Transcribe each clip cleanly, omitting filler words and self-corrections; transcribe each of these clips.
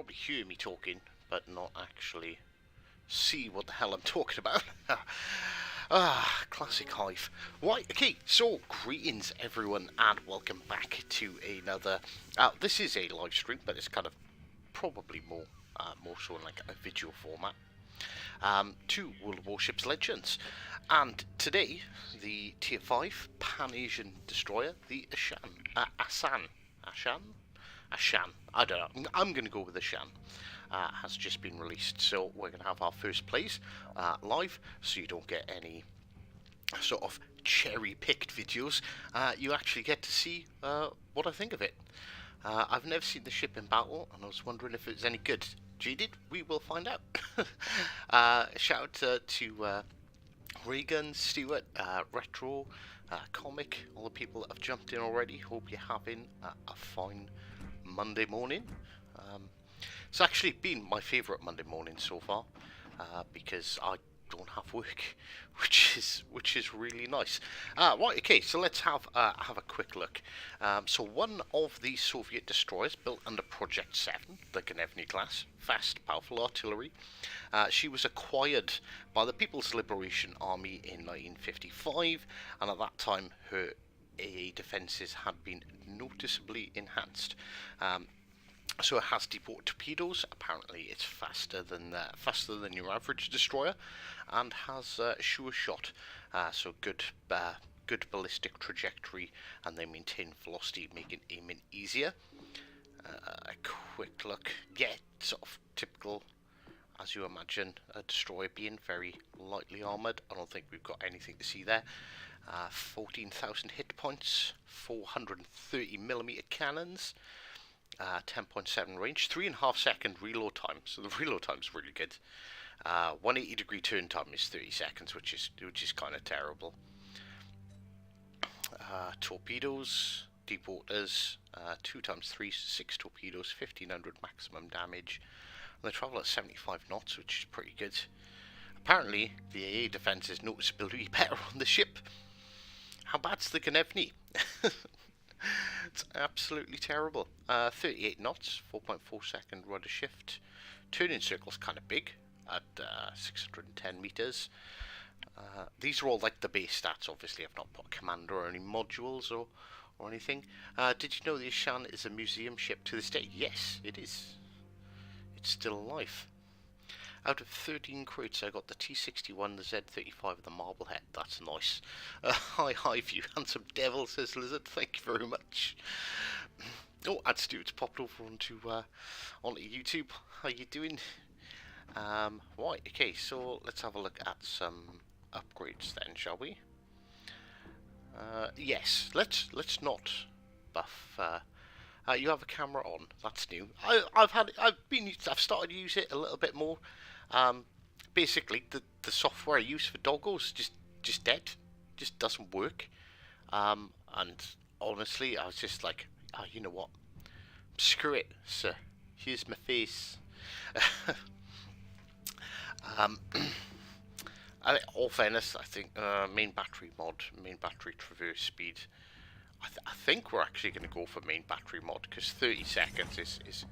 probably hear me talking, but not actually see what the hell I'm talking about. Classic Hive. Right, okay, so greetings everyone and welcome back to another, this is a live stream, but it's kind of probably more so in like a video format, to World of Warships Legends. And today, the Tier 5 Pan-Asian Destroyer, the Ashan, I don't know, I'm going to go with Ashan. Has just been released, so we're going to have our first plays live, so you don't get any sort of cherry-picked videos. You actually get to see what I think of it. I've never seen the ship in battle, and I was wondering if it was any good. Jaded? We will find out. Shout out to Regan, Stewart, Retro, Comic, all the people that have jumped in already. Hope you're having a fine Monday morning. It's actually been my favourite Monday morning so far, because I don't have work, which is really nice. Right, okay, so let's have a quick look. So one of the Soviet destroyers built under Project 7, the Gnevny class, fast, powerful artillery. She was acquired by the People's Liberation Army in 1955, and at that time her AA defences had been noticeably enhanced. So it has deep water torpedoes. Apparently, it's faster than your average destroyer, and has sure shot. So good ballistic trajectory, and they maintain velocity, making aiming easier. A quick look, yeah, sort of typical, as you imagine, a destroyer being very lightly armoured. I don't think we've got anything to see there. 14,000 hit points, 430mm cannons. 10.7 range, 3.5 second reload time, so the reload time is really good. 180 degree turn time is 30 seconds, which is kind of terrible. Torpedoes, deep waters, 2 times 3, 6 torpedoes, 1500 maximum damage, and they travel at 75 knots, which is pretty good. Apparently, the AA defense is noticeably better on the ship. How bad's the Gnevny? It's absolutely terrible. 38 knots, 4.4 second rudder shift. Turning circle's kind of big at 610 meters. These are all like the base stats. Obviously, I've not put a commander or any modules or anything. Did you know the Ashan is a museum ship to this day? Yes, it is. It's still alive. Out of 13 crates, I got the T61, the Z35, and the Marblehead. That's nice. Hi view, handsome devil, says Lizard. Thank you very much. Oh, and Stuart's popped over onto YouTube. How you doing? Right, okay, so let's have a look at some upgrades then, shall we? Yes, let's not buff. You have a camera on. That's new. I've started to use it a little bit more. Basically, the software I use for doggos just dead, just doesn't work. And honestly, I was just like, oh, you know what? Screw it, sir. Here's my face. All fairness, I think main battery traverse speed. I think we're actually going to go for main battery mod, because 30 seconds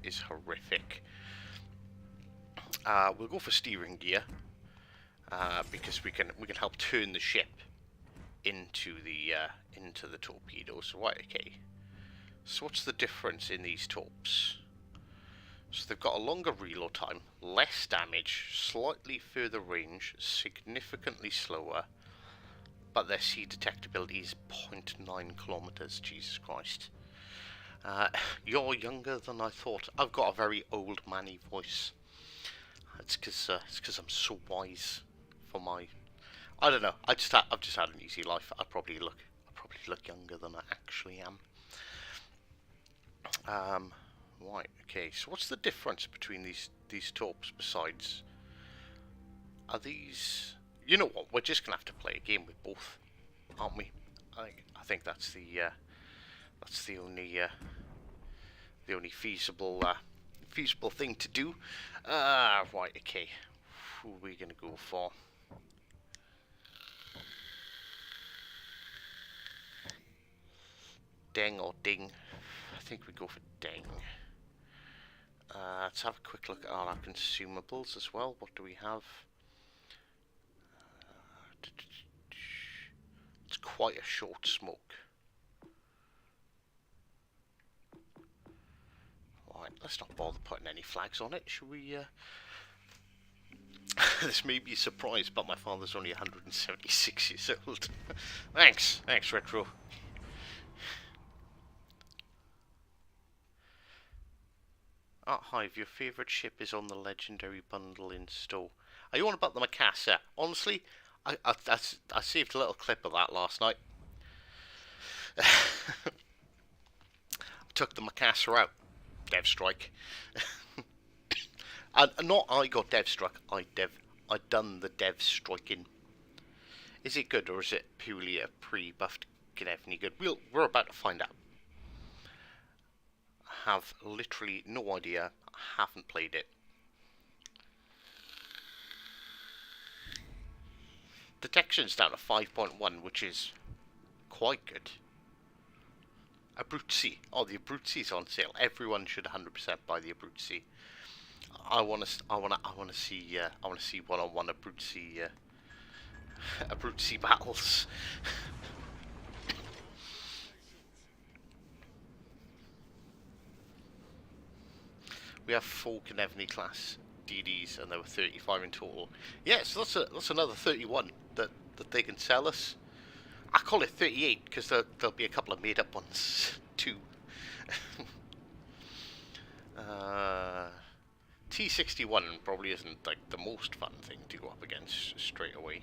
is horrific. We'll go for steering gear, because we can help turn the ship into the torpedoes. Right, okay. So what's the difference in these torps? So they've got a longer reload time, less damage, slightly further range, significantly slower, but their sea detectability is 0.9 kilometers. Jesus Christ. You're younger than I thought. I've got a very old manny voice. It's because I'm so wise for my. I don't know. I've just had an easy life. I probably look younger than I actually am. Right. Okay. So what's the difference between these torps? Besides, are these? You know what? We're just gonna have to play a game with both, aren't we? I think that's the only feasible thing to do. Right, okay. Who are we gonna go for? Deng or ding? I think we go for deng. Let's have a quick look at our consumables as well. What do we have? It's quite a short smoke. Alright, let's not bother putting any flags on it. Should we, This may be a surprise, but my father's only 176 years old. Thanks, Retro. Hive, your favourite ship is on the legendary bundle in store. Are you on about the Macassar? Honestly, I saved a little clip of that last night. I took the Macassar out. Dev strike. And not I got dev struck, I done the dev striking. Is it good, or is it purely a pre-buffed Gnevny good? We're about to find out. I have literally no idea. I haven't played it. Detection's down to 5.1, which is quite good. Abruzzi. Oh, the Abruzzi's on sale. Everyone should 100% buy the Abruzzi. I want to see one-on-one Abruzzi battles. We have 4 Gnevny class DDs, and there were 35 in total. Yeah, so that's another 31 that they can sell us. I call it 38 because there'll be a couple of made-up ones too. T61 probably isn't like the most fun thing to go up against straight away.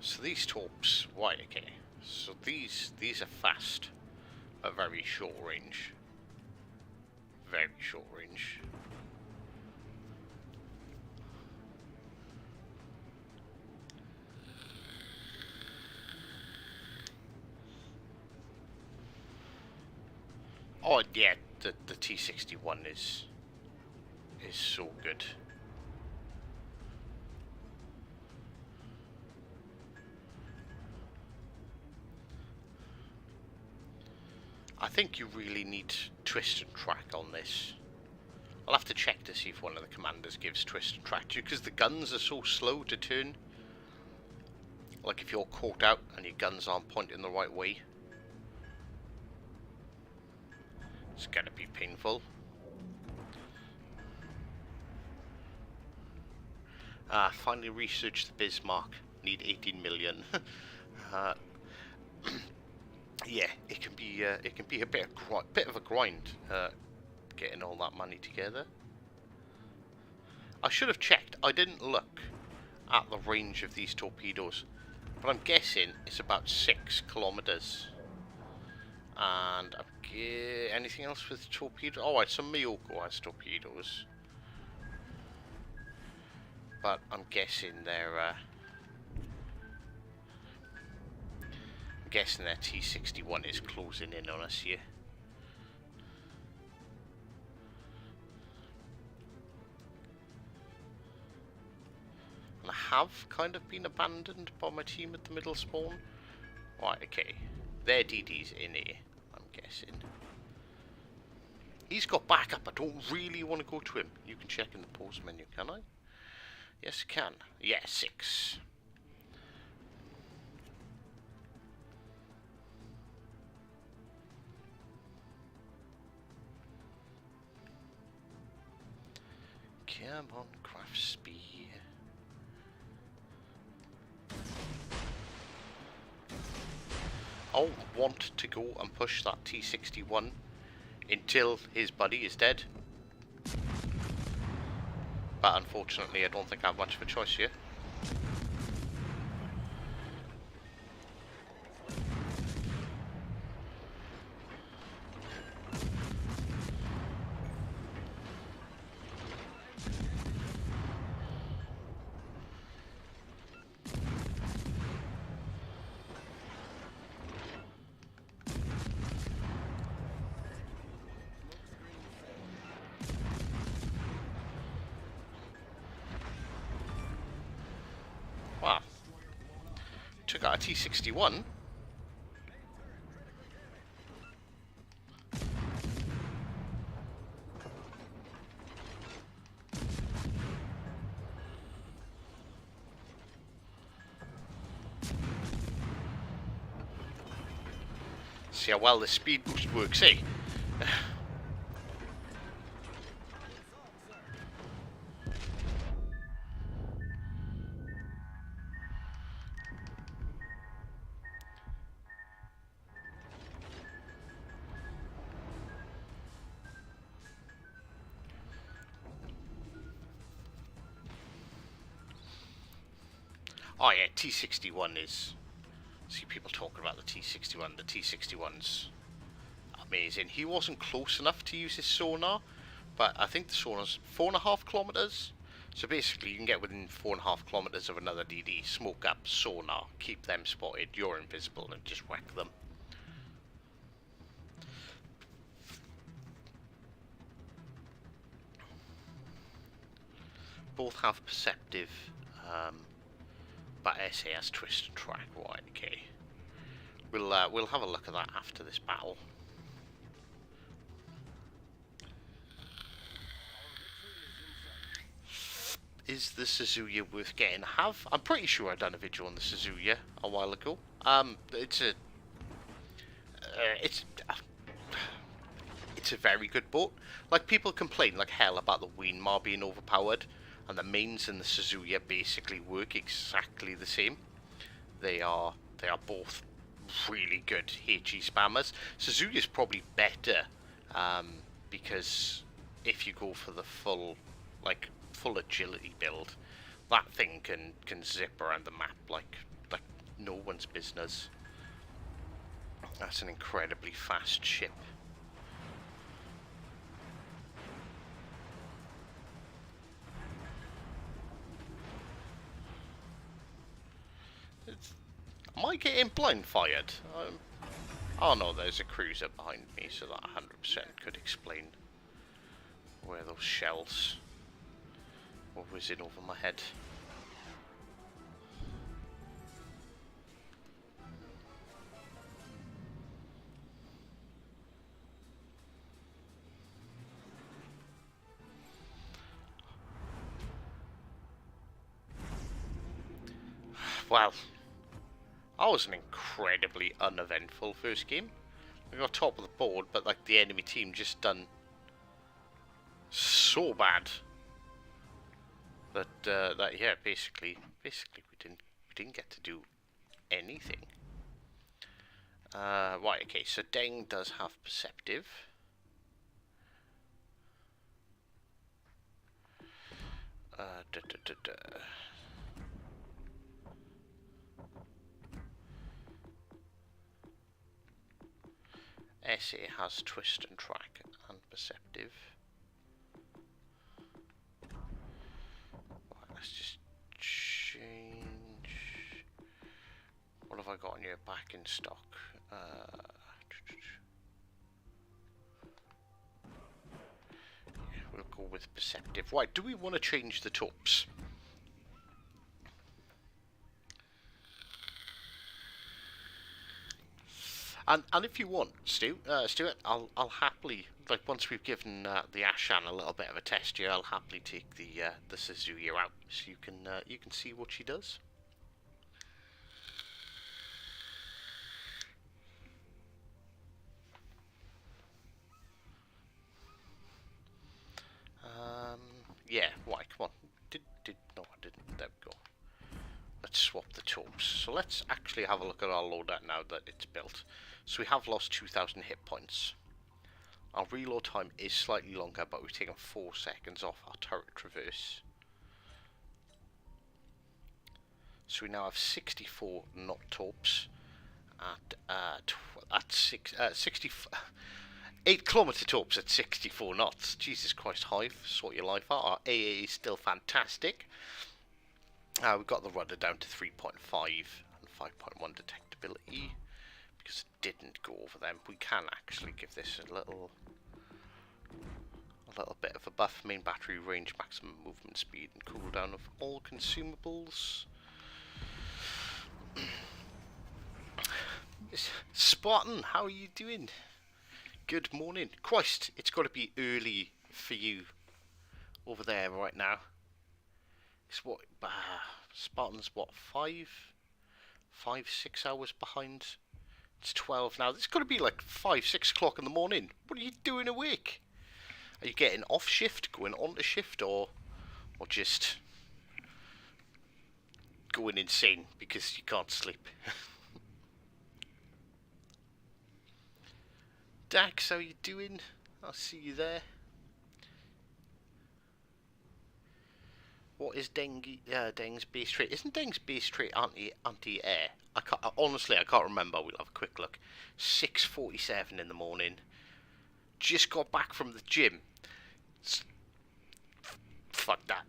So these torps, right, okay. So these are fast, but very short range. Very short range. Oh yeah, the T61 is so good. I think you really need twist and track on this. I'll have to check to see if one of the commanders gives twist and track to you, because the guns are so slow to turn. Like if you're caught out and your guns aren't pointing the right way, it's gonna be painful. Finally researched the Bismarck. Need 18 million. Yeah, it can be a bit of a grind getting all that money together. I should have checked. I didn't look at the range of these torpedoes, but I'm guessing it's about 6 kilometers. And anything else with torpedoes? Oh, right, so Miyoko has torpedoes, but I'm guessing they're. Guessing that T61 is closing in on us here. And I have kind of been abandoned by my team at the middle spawn. Right, okay. Their DD's in here, I'm guessing. He's got backup. I don't really want to go to him. You can check in the pause menu, can I? Yes, I can. Yeah, 6. Come on, craft speed. I'll want to go and push that T61 until his buddy is dead. But unfortunately, I don't think I have much of a choice here. T61. See how well the speed boost works, eh? Oh yeah, T61 is... See people talking about the T61. The T61's amazing. He wasn't close enough to use his sonar, but I think the sonar's 4.5 kilometers. So basically, you can get within 4.5 kilometers of another DD, smoke up, sonar, keep them spotted, you're invisible, and just whack them. Both have perceptive, but SA has twist and track. Right, okay. We'll have a look at that after this battle. Is the Suzuya worth getting? I'm pretty sure I've done a video on the Suzuya a while ago. It's a very good boat. Like, people complain like hell about the Weenmar being overpowered, and the mains and the Suzuya basically work exactly the same. They are both really good HE spammers. Suzuya's probably better, because if you go for the full agility build, that thing can zip around the map like no one's business. That's an incredibly fast ship. Am I getting blind fired? Oh no, there's a cruiser behind me, so that 100% could explain where those shells were whizzing over my head. Well, that was an incredibly uneventful first game. We got top of the board, but like the enemy team just done so bad that yeah, basically we didn't get to do anything. Right, okay, so Deng does have perceptive. SA has twist and track and perceptive. Right, let's just change. What have I got on here back in stock? Yeah, we'll go with perceptive. Right, do we want to change the torps? And if you want, Stuart, I'll happily, like, once we've given the Ashan a little bit of a test here, I'll happily take the Suzuya out so you can see what she does. Yeah, right, come on. No, I didn't. There we go. Let's swap the torps. So let's actually have a look at our loadout now that it's built. So we have lost 2,000 hit points. Our reload time is slightly longer, but we've taken 4 seconds off our turret traverse. So we now have 64 knot torps at 8 kilometer torps at 64 knots. Jesus Christ, Hive, sort your life out. Our AA is still fantastic. We've got the rudder down to 3.5 and 5.1 detectability because it didn't go over them. We can actually give this a little bit of a buff. Main battery range, maximum movement speed, and cooldown of all consumables. Spartan, how are you doing? Good morning. Christ, it's got to be early for you over there right now. It's what, Spartan's what, 6 hours behind? It's 12 now. It's got to be like 5, 6 o'clock in the morning. What are you doing awake? Are you getting off shift, going on to shift, or just going insane because you can't sleep? Dax, how you doing? I'll see you there. What is Deng's base trait? Isn't Deng's base trait anti-air? Honestly, I can't remember. We'll have a quick look. 6:47 in the morning. Just got back from the gym. Fuck that.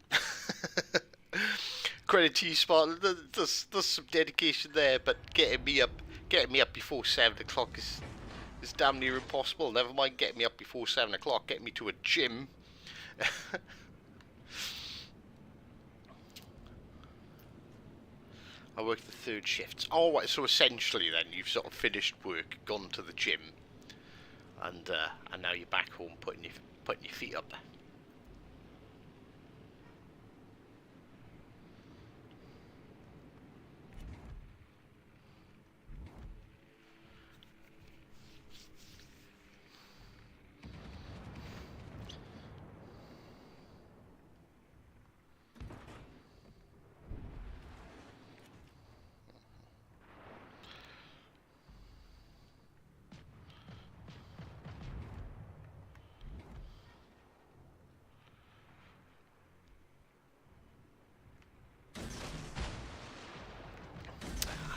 Credit to you, Spartan. There's some dedication there, but getting me up before 7 o'clock is damn near impossible. Never mind getting me up before 7 o'clock. Getting me to a gym. I work the third shifts. Oh, right, so essentially then you've sort of finished work, gone to the gym, and now you're back home putting your feet up.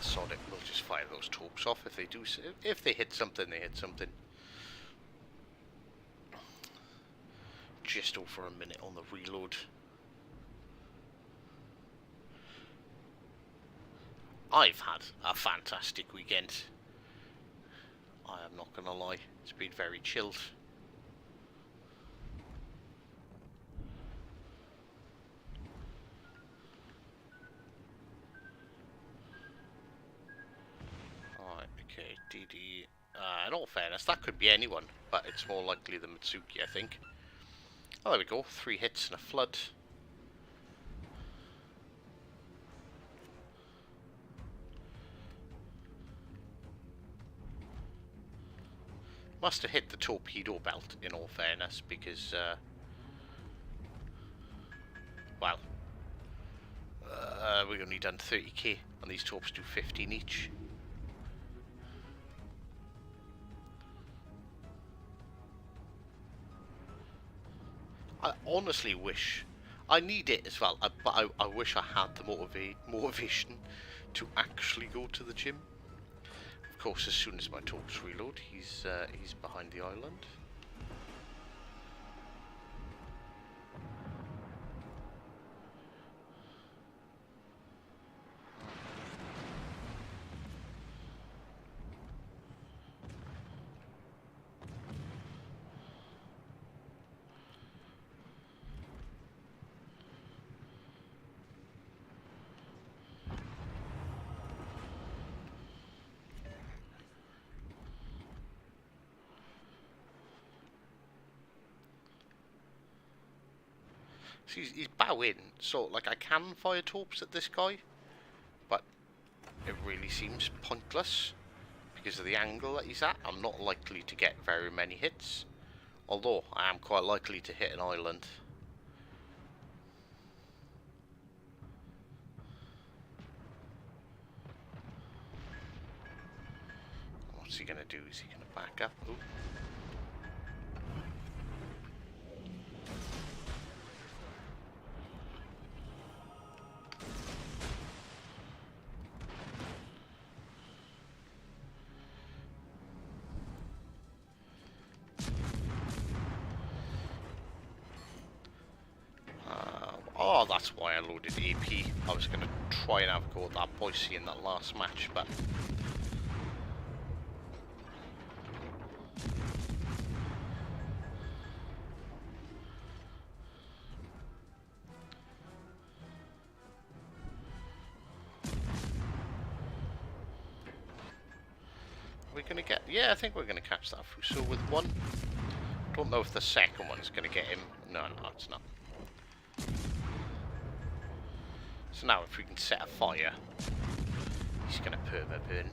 Sod it, we'll just fire those torps off if they do. If they hit something, they hit something. Just over a minute on the reload. I've had a fantastic weekend. I am not gonna lie, it's been very chilled. Alright, okay, DD. In all fairness, that could be anyone, but it's more likely the Mitsuki, I think. Oh, there we go, 3 hits and a flood. Must have hit the torpedo belt, in all fairness, because, well, we've only done 30k, and these torps do 15 each. I honestly wish, I need it as well, but I wish I had the motivation to actually go to the gym. Of course, as soon as my torps reload, he's behind the island. So he's bowing, so like I can fire torps at this guy, but it really seems pointless because of the angle that he's at. I'm not likely to get very many hits, although I am quite likely to hit an island. What's he gonna do? Is he gonna back up? Ooh. Oh, that's why I loaded AP. I was going to try and have a go at that Boise in that last match, but... gonna get? Yeah, I think we're gonna catch that Fuso with one. Don't know if the second one's gonna get him. No, it's not. So now if we can set a fire, he's gonna perma burn.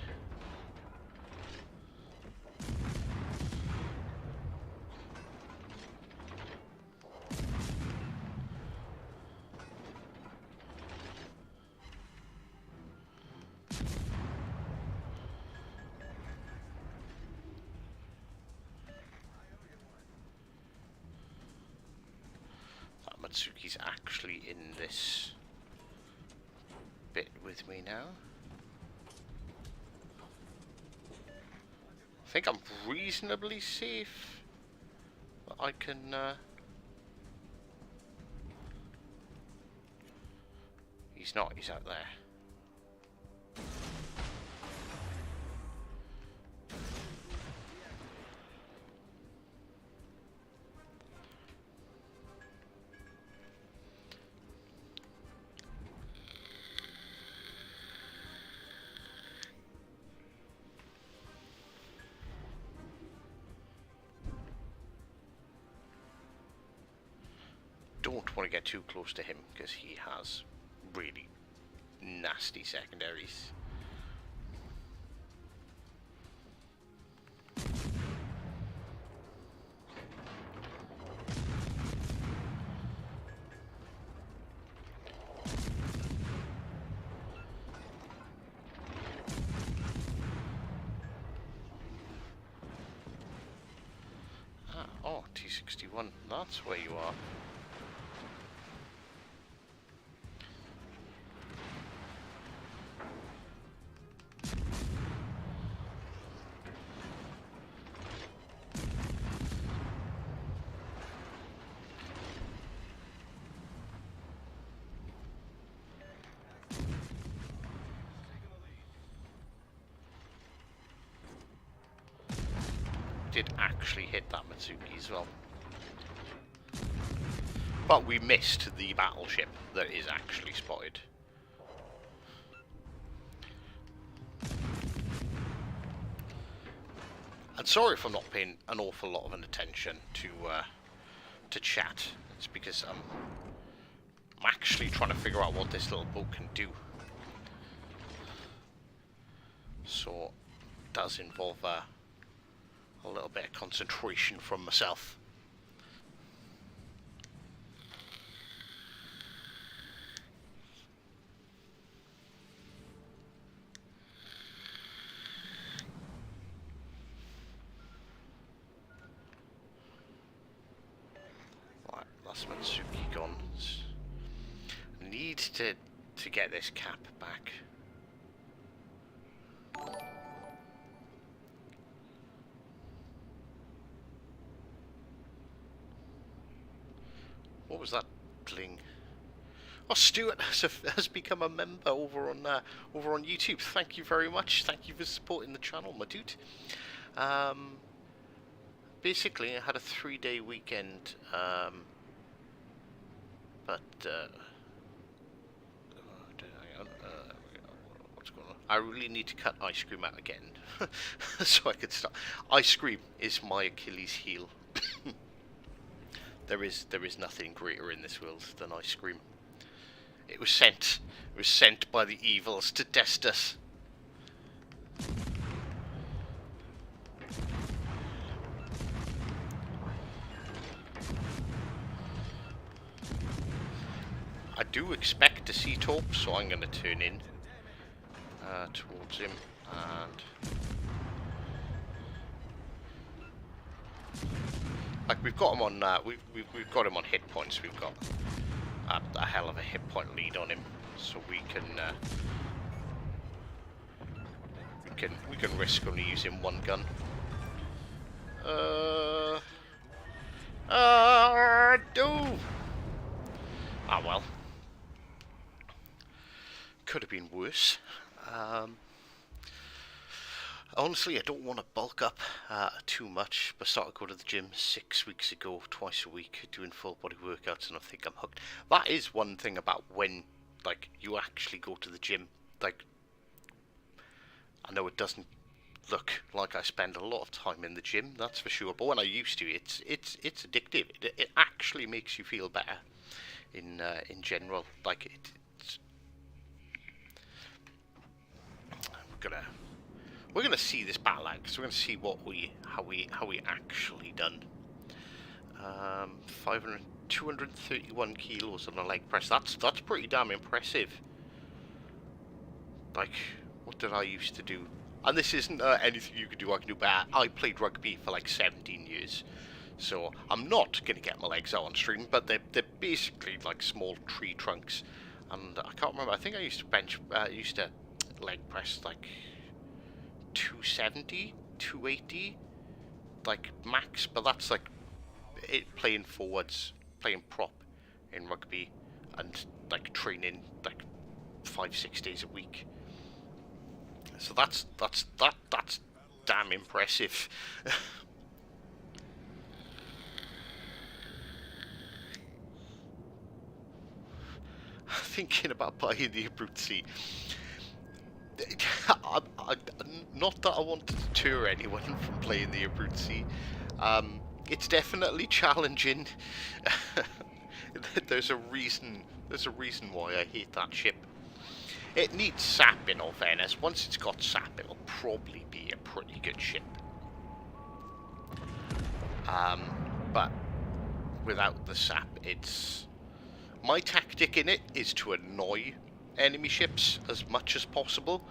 Matsuki's actually in this bit with me now. I think I'm reasonably safe, but I can he's not, he's out there. Don't want to get too close to him because he has really nasty secondaries. Oh, T61, that's where you are. Did actually hit that Matsuki as well. But we missed the battleship that is actually spotted. And sorry if I'm not paying an awful lot of attention to chat. It's because I'm actually trying to figure out what this little boat can do. So it does involve a little bit of concentration from myself. Right, that's Matsuki gone. Need to get this cap back. What was that bling? Oh, Stuart has become a member over on YouTube. Thank you very much. Thank you for supporting the channel, my dude. Basically, I had a 3-day weekend, but what's going on? I really need to cut ice cream out again, so I could start. Ice cream is my Achilles heel. There is nothing greater in this world than ice cream. It was sent by the evils to test us. I do expect to see Torp, so I'm going to turn in towards him and. Like we've got him on, we've got him on hit points. We've got a hell of a hit point lead on him, so we can risk only using one gun. Do. Ah well, could have been worse. Honestly, I don't want to bulk up too much, but started to go to the gym 6 weeks ago, twice a week, doing full body workouts, and I think I'm hooked. That is one thing about when, like, you actually go to the gym. Like, I know it doesn't look like I spend a lot of time in the gym, that's for sure. But when I used to, it's addictive. It actually makes you feel better in general. Like it's gonna we're gonna see this battle out, because we're gonna see how we actually done. 231 kilos on a leg press. That's pretty damn impressive. Like, what did I used to do? And this isn't anything you can do. I can do better. I played rugby for like 17 years, so I'm not gonna get my legs out on stream. But they're basically like small tree trunks, and I can't remember. I think I used to used to leg press like 270, 280, like max. But that's like it playing forwards, playing prop in rugby, and like training like 5-6 days a week. So that's damn impressive. Thinking about buying the Abruzzi. Not that I want to deter anyone from playing the Abruzzi. It's definitely challenging. There's a reason why I hate that ship. It needs sap, in all fairness. Once it's got sap, it'll probably be a pretty good ship. But without the sap, it's... My tactic in it is to annoy enemy ships as much as possible,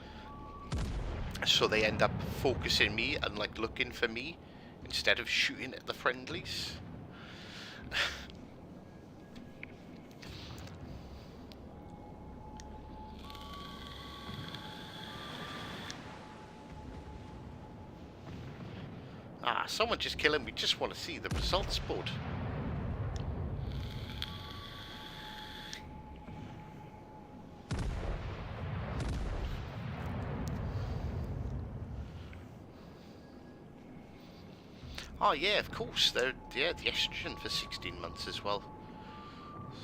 so they end up focusing me and like looking for me instead of shooting at the friendlies. Someone just kill him. We just want to see the results board. Oh yeah, of course. The estrogen for 16 months as well.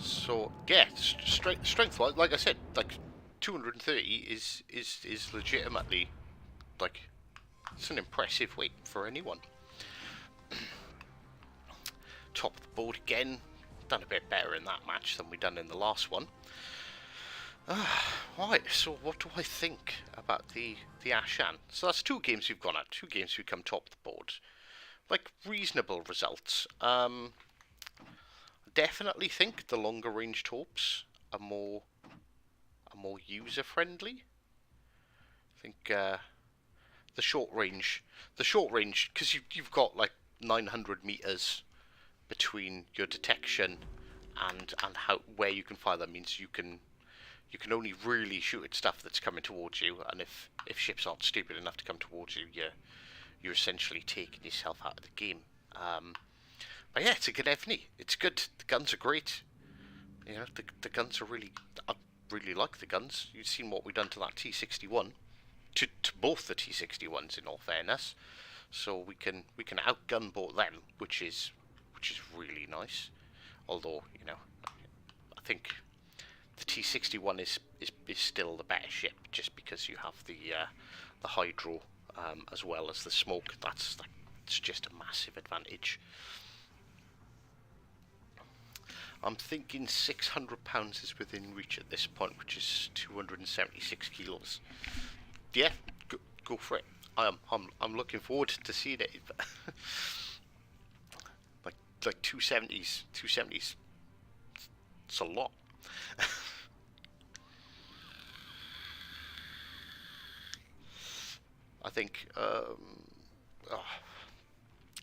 So yeah, strength wise, like I said, like 230 is legitimately like it's an impressive weight for anyone. Top of the board again. Done a bit better in that match than we done in the last one. Right, so what do I think about the Ashan? So that's 2 games we've gone at. 2 games we come top of the board. Like, reasonable results. Definitely think the longer range torps are more user friendly. I think the short range, because you've got like 900 meters between your detection and where you can fire. That means you can only really shoot at stuff that's coming towards you, and if ships aren't stupid enough to come towards you, you're essentially taking yourself out of the game. But yeah, it's a good FNI. It's good. The guns are great. You know, the guns are really... I really like the guns. You've seen what we've done to that T61. To both the T61s, in all fairness. So we can outgun both them, which is really nice. Although, you know, I think the T61 is still the better ship, just because you have the hydro as well as the smoke. That's just a massive advantage. I'm thinking 600 pounds is within reach at this point, which is 276 kilos. Yeah, go for it. I'm looking forward to seeing it. like 270s. It's a lot. I think.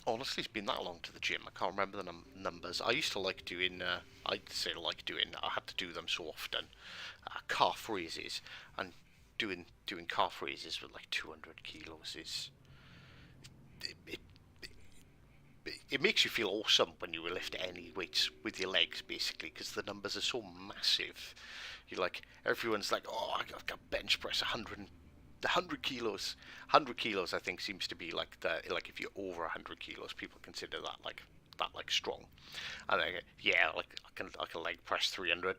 Honestly, it's been that long to the gym. I can't remember the numbers. I used to like doing. I had to do them so often. Calf raises, and doing calf raises with like 200 kilos is. It makes you feel awesome when you lift any weights with your legs, basically, because the numbers are so massive. You're like, everyone's like, oh, I got bench press 100 kilos. 100 kilos, I think, seems to be like if you're over 100 kilos, people consider that like strong. And I go, yeah, like I can leg press 300.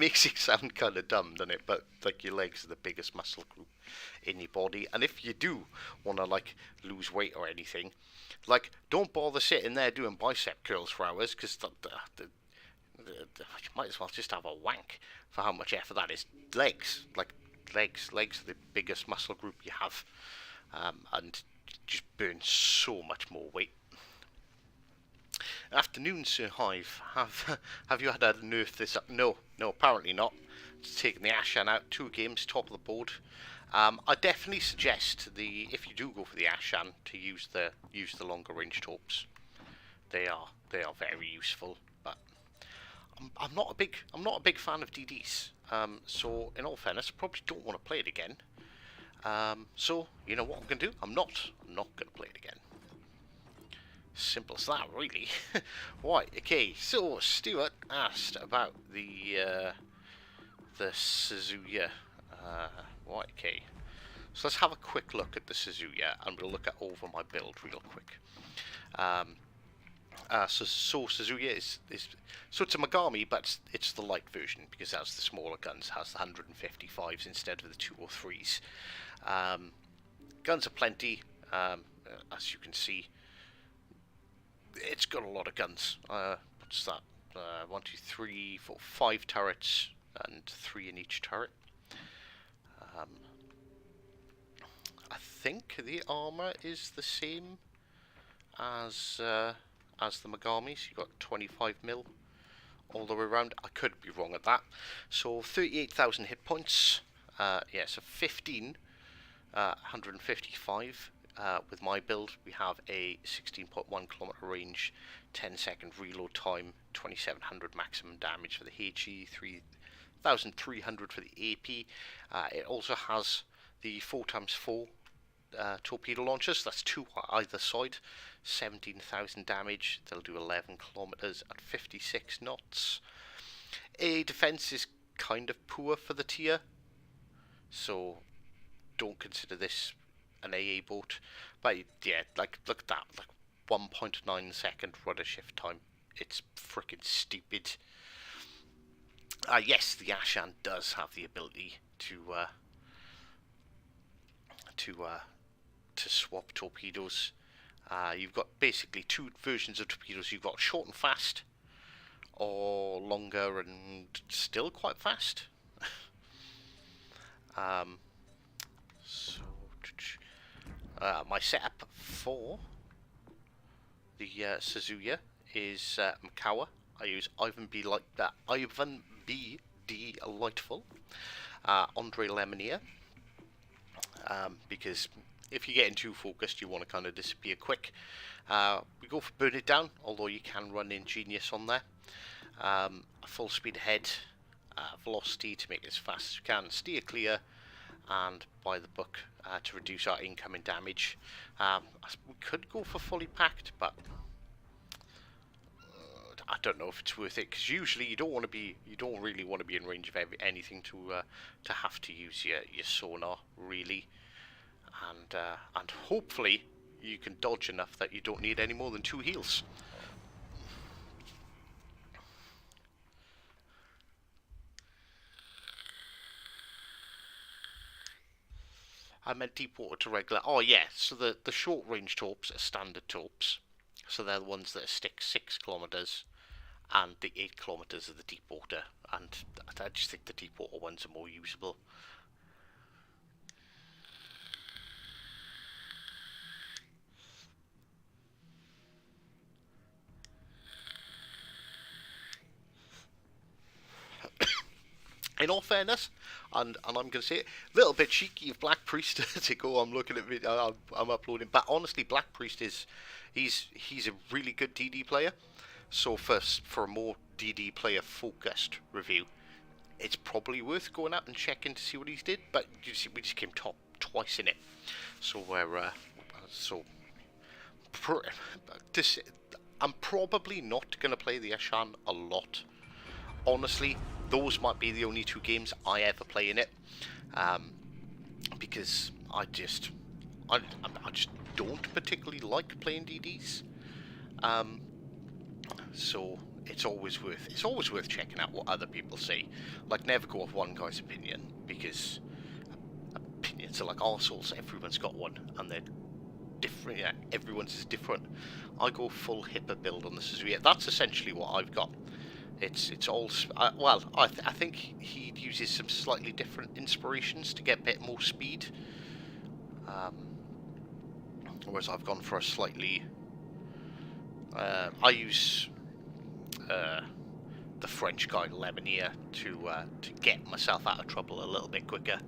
makes it sound kind of dumb, doesn't it? But like your legs are the biggest muscle group in your body, and if you do want to like lose weight or anything, like don't bother sitting there doing bicep curls for hours, because you might as well just have a wank for how much effort that is. Legs, like legs are the biggest muscle group you have, and just burn so much more weight. Afternoon, Sir Hive. Have you had a nerf this up? No, apparently not. It's taking the Ashan out, 2 games, top of the board. I definitely suggest if you do go for the Ashan, to use the longer range torps. They are very useful, but I'm not a big fan of DDs. So in all fairness, I probably don't want to play it again. So you know what I'm gonna do? I'm not gonna play it again. Simple as that, really. Right, okay, so Stuart asked about the Suzuya. Right, okay. So let's have a quick look at the Suzuya, and we'll look at over my build real quick. So Suzuya is so it's a Megami, but it's the light version, because that's the smaller guns. It has the 155s instead of the 203s. Guns are plenty, as you can see. It's got a lot of guns. What's that? 1, 2, 3, 4, 5 turrets, and 3 in each turret. I think the armor is the same as the Megamis. You got 25mm all the way around. I could be wrong at that. So 38,000 hit points. Yeah, so 155. With my build, we have a 16.1 kilometer range, 10-second reload time, 2700 maximum damage for the HE, 3300 for the AP. It also has the 4x4 torpedo launchers. That's 2 on either side, 17,000 damage. They'll do 11 kilometers at 56 knots. AA defense is kind of poor for the tier, so don't consider this an AA boat. But yeah, like look at that, like 1.9 second rudder shift time. It's freaking stupid. Yes, the Ashan does have the ability to swap torpedoes. You've got basically 2 versions of torpedoes. You've got short and fast, or longer and still quite fast. My setup for the Suzuya is Makawa. I use Ivan B. D. Lightful, Andre Lemonier, because if you're getting too focused, you want to kind of disappear quick. We go for Burn It Down, although you can run Ingenious on there. Full speed ahead, velocity to make it as fast as you can, steer clear, and by the book to reduce our incoming damage. We could go for fully packed, but I don't know if it's worth it, because usually you don't really want to be in range of anything to have to use your sonar, really, and hopefully you can dodge enough that you don't need any more than 2 heals. I meant deep water to regular. Oh yeah, so the short range torps are standard torps, so they're the ones that stick 6 kilometers, and the 8 kilometers are the deep water, and I just think the deep water ones are more usable. In all fairness, and I'm going to say it, a little bit cheeky of Black Priest to go, I'm looking at video, I'm uploading, but honestly, Black Priest he's a really good DD player. So for a more DD player focused review, it's probably worth going out and checking to see what he did. But you see, we just came top twice in it, so I'm probably not going to play the Ashan a lot. Honestly, those might be the only 2 games I ever play in it, because I just don't particularly like playing DDs. So it's always worth checking out what other people say. Like, never go off one guy's opinion, because opinions are like arseholes. Everyone's got one, and they're different. Yeah, everyone's is different. I go full hipper build on the Suzuya. That's essentially what I've got. It's all well. I think he uses some slightly different inspirations to get a bit more speed. Whereas I've gone for a slightly. I use the French guy Lemonier to get myself out of trouble a little bit quicker.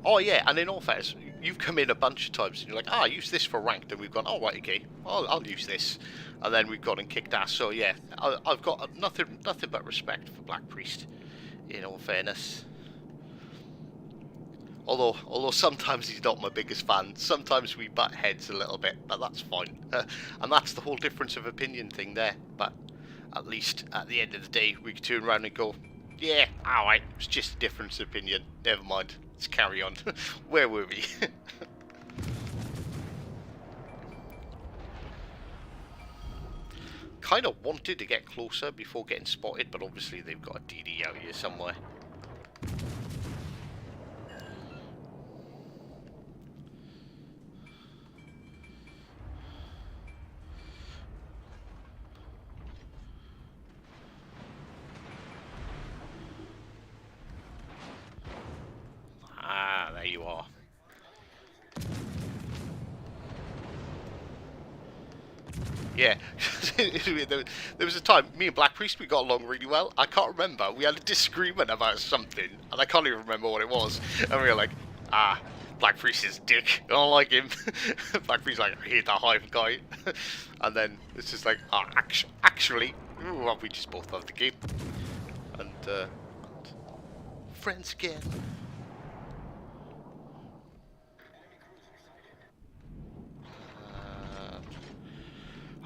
Oh yeah, and in all fairness, you've come in a bunch of times and you're like, use this for ranked, and we've gone, oh right, okay, I'll use this, and then we've gone and kicked ass. So yeah, I've got nothing but respect for Black Priest, in all fairness. Although sometimes he's not my biggest fan. Sometimes we butt heads a little bit, but that's fine. And that's the whole difference of opinion thing there. But at least at the end of the day, we can turn around and go, yeah, alright, it's just a difference of opinion. Never mind. Let's carry on. Where were we? Kind of wanted to get closer before getting spotted, but obviously they've got a DD out here somewhere. There you are. Yeah, there was a time, me and Black Priest, we got along really well. I can't remember, we had a disagreement about something, and I can't even remember what it was. And we were like, Black Priest is a dick, I don't like him. Black Priest like, I hate that Hive guy. And then it's just like, actually, well, we just both love the game. And friends again.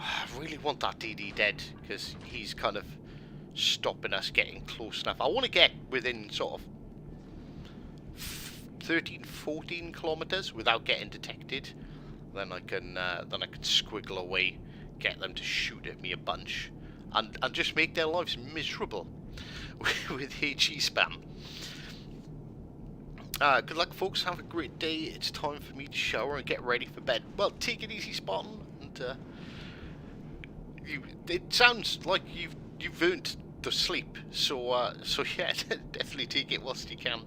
I really want that DD dead, because he's kind of stopping us getting close enough. I want to get within sort of 13, 14 kilometers without getting detected. Then I can squiggle away, get them to shoot at me a bunch, and just make their lives miserable with HE spam. Good luck, folks. Have a great day. It's time for me to shower and get ready for bed. Well, take it easy, Spartan, and it sounds like you've earned the sleep. So yeah, definitely take it whilst you can.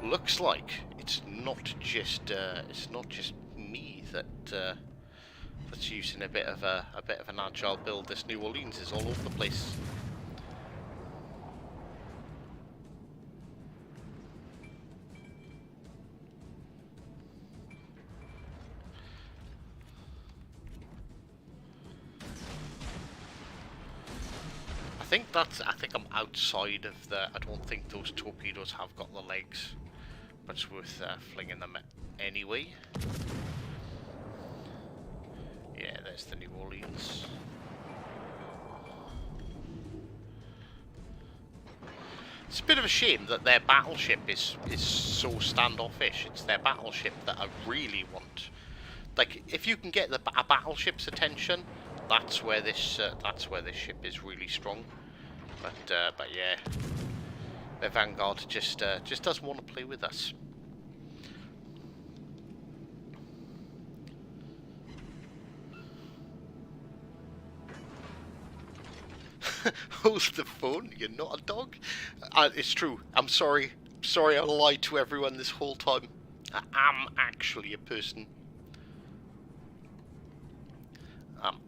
Looks like it's not just me that's using a bit of an agile build. This New Orleans is all over the place. I think I'm outside of the. I don't think those torpedoes have got the legs, but it's worth flinging them anyway. Yeah, there's the New Orleans. It's a bit of a shame that their battleship is so standoffish. It's their battleship that I really want. Like, if you can get a battleship's attention, that's where this ship is really strong. But yeah, their Vanguard just doesn't want to play with us. Hold the phone. You're not a dog. It's true. I'm sorry. Sorry, I lied to everyone this whole time. I am actually a person. I'm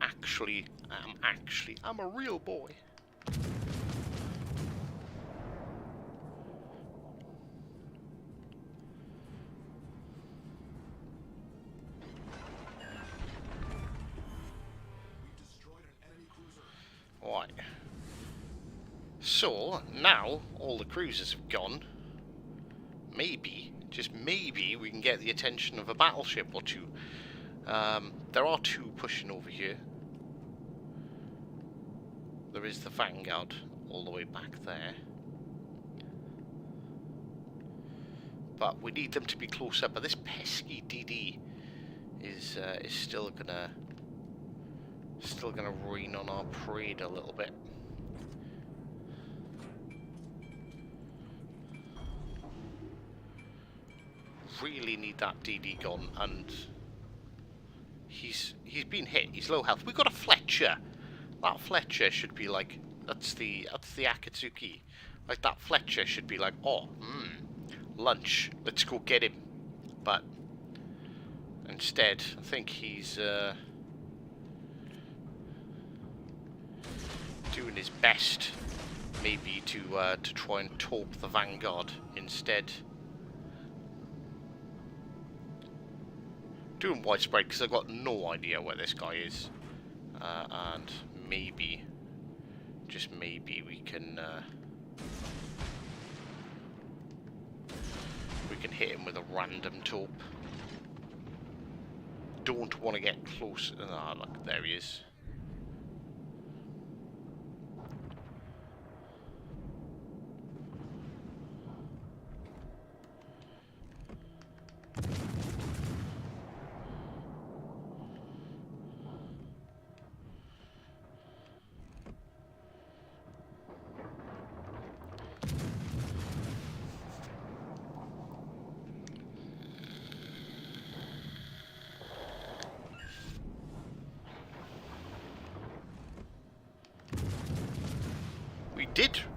a real boy. Right. So, now all the cruisers have gone. Maybe, just maybe, we can get the attention of a battleship or two. There are two pushing over here. there is the Vanguard all the way back there. But we need them to be closer. But this pesky DD is still gonna rain on our parade a little bit. Really need that DD gone, and he's been hit. He's low health. We got a Fletcher. That Fletcher should be like, that's the Akatsuki. Like, that Fletcher should be like, oh, lunch. Let's go get him. But instead, I think he's doing his best, maybe to try and torp the Vanguard instead. Doing widespread because I've got no idea where this guy is, and maybe, just maybe, we can hit him with a random taupe. Don't want to get close. Ah, look, there he is.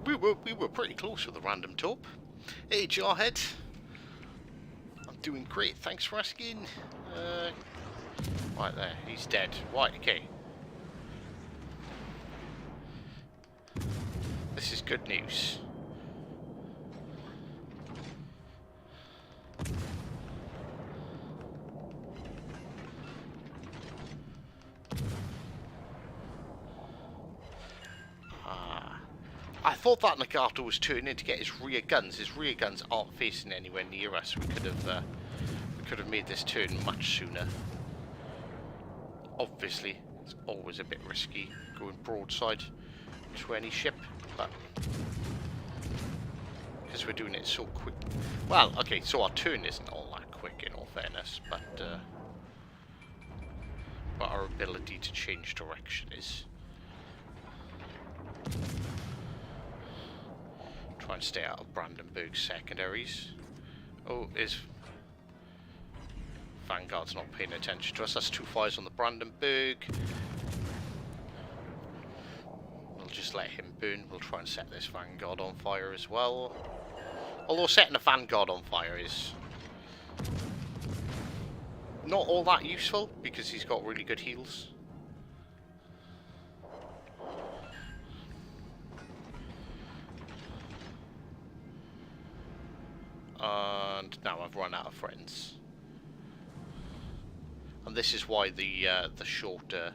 We were pretty close with a random taupe. Hey Jarhead, I'm doing great, thanks for asking. Right there, he's dead. Right, okay. This is good news. I thought that Nagato was turning in to get his rear guns. His rear guns aren't facing anywhere near us. We could have made this turn much sooner. Obviously, it's always a bit risky going broadside to any ship, but because we're doing it so quick. Well, okay, so our turn isn't all that quick in all fairness, but our ability to change direction is. Try and stay out of Brandenburg's secondaries. Oh, is Vanguard's not paying attention to us. That's 2 fires on the Brandenburg. We'll just let him burn. We'll try and set this Vanguard on fire as well. Although setting a Vanguard on fire is not all that useful because he's got really good heals. And now I've run out of friends. And this is why the shorter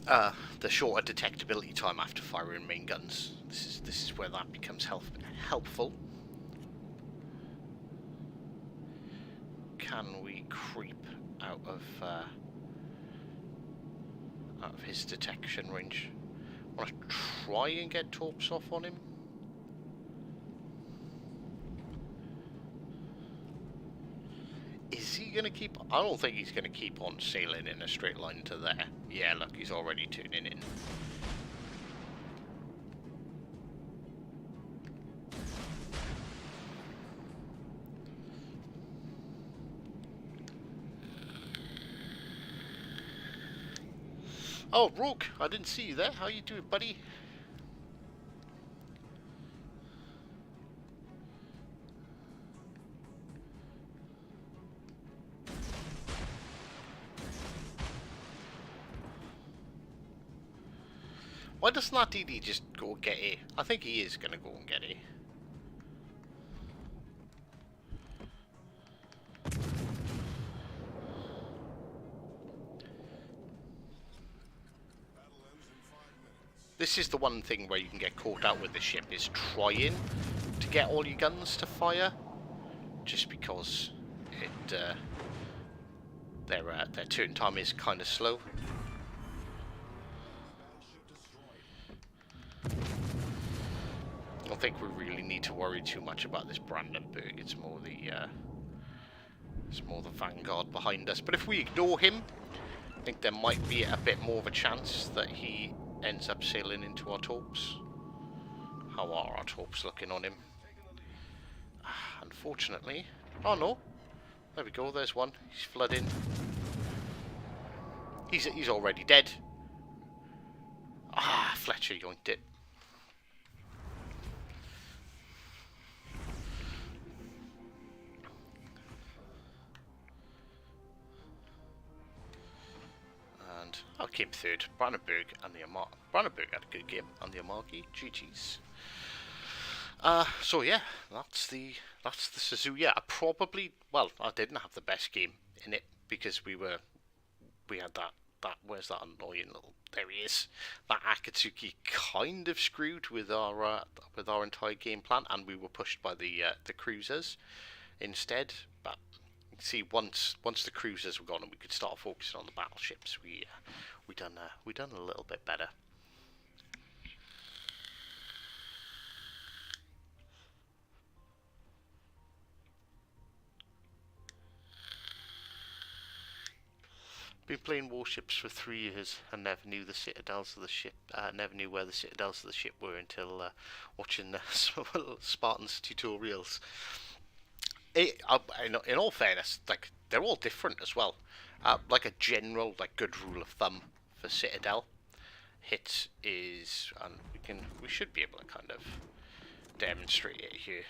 detectability time after firing main guns. This is where that becomes helpful. Can we creep out of his detection range? I want to try and get torps off on him. Is he going to keep... I don't think he's going to keep on sailing in a straight line to there. Yeah, look, he's already tuning in. Oh, Rogue, I didn't see you there. How you doing, buddy? Why doesn't that DD just go get A? I think he is going to go and get A. This is the one thing where you can get caught out with the ship, is trying to get all your guns to fire, just because their turn time is kind of slow. think we really need to worry too much about this Brandenburg. It's more the vanguard behind us. But if we ignore him, I think there might be a bit more of a chance that he ends up sailing into our torps. How are our torps looking on him? Unfortunately. Oh no. There we go, there's one. He's flooding. He's already dead. Ah, Fletcher yoinked it. And I came third. Brandenburg and the Brandenburg had a good game, and the Amagi GG's. So yeah, that's the Suzuya. I didn't have the best game in it because we had that where's that annoying little, there he is. That Akatsuki kind of screwed with our entire game plan, and we were pushed by the cruisers instead. But you can see once the cruisers were gone and we could start focusing on the battleships, we done a little bit better. Been playing Warships for 3 years and never knew the citadels of the ship. Never knew where the citadels of the ship were until watching Spartan's tutorials. In all fairness, like they're all different as well. Like a general, like good rule of thumb for Citadel, hit is, and we should be able to kind of demonstrate it here.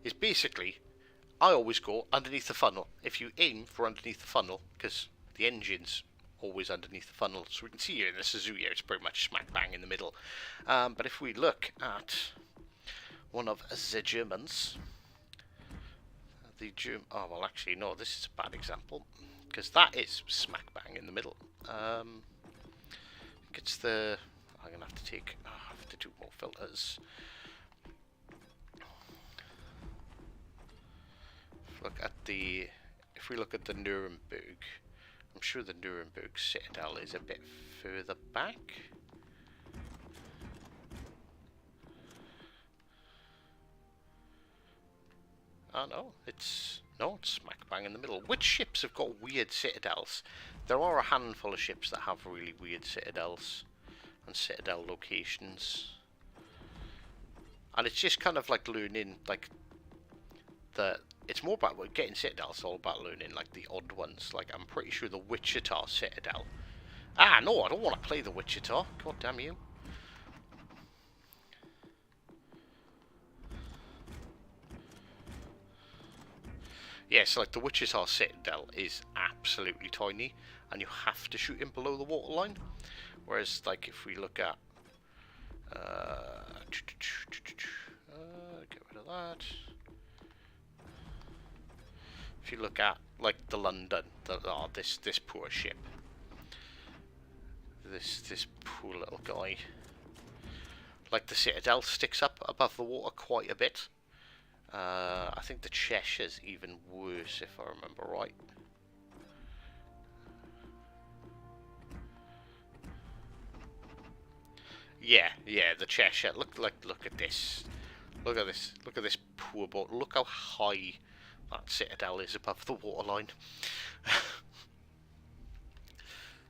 Is basically, I always go underneath the funnel. If you aim for underneath the funnel, because the engine's always underneath the funnel, so we can see here in the Suzuya, it's pretty much smack bang in the middle. But if we look at one of the Germans, oh well, actually no, this is a bad example because that is smack bang in the middle. I'm gonna have to do more filters. If we look at the Nuremberg, I'm sure the Nuremberg Citadel is a bit further back. Oh no, it's smack bang in the middle. Which ships have got weird citadels? There are a handful of ships that have really weird citadels and citadel locations. And it's just kind of like learning, like, it's more about getting citadels, it's all about learning, like, the odd ones. Like, I'm pretty sure the Wichita Citadel. Ah, no, I don't want to play the Wichita. God damn you. Yes, like the Wichita Citadel is absolutely tiny, and you have to shoot him below the waterline. Whereas, like, if we look at, get rid of that. If you look at, like, the London, this poor ship, this poor little guy. Like, the Citadel sticks up above the water quite a bit. I think the Cheshire's even worse, if I remember right. Yeah, the Cheshire. Look at this. Look at this poor boat. Look how high that Citadel is above the waterline.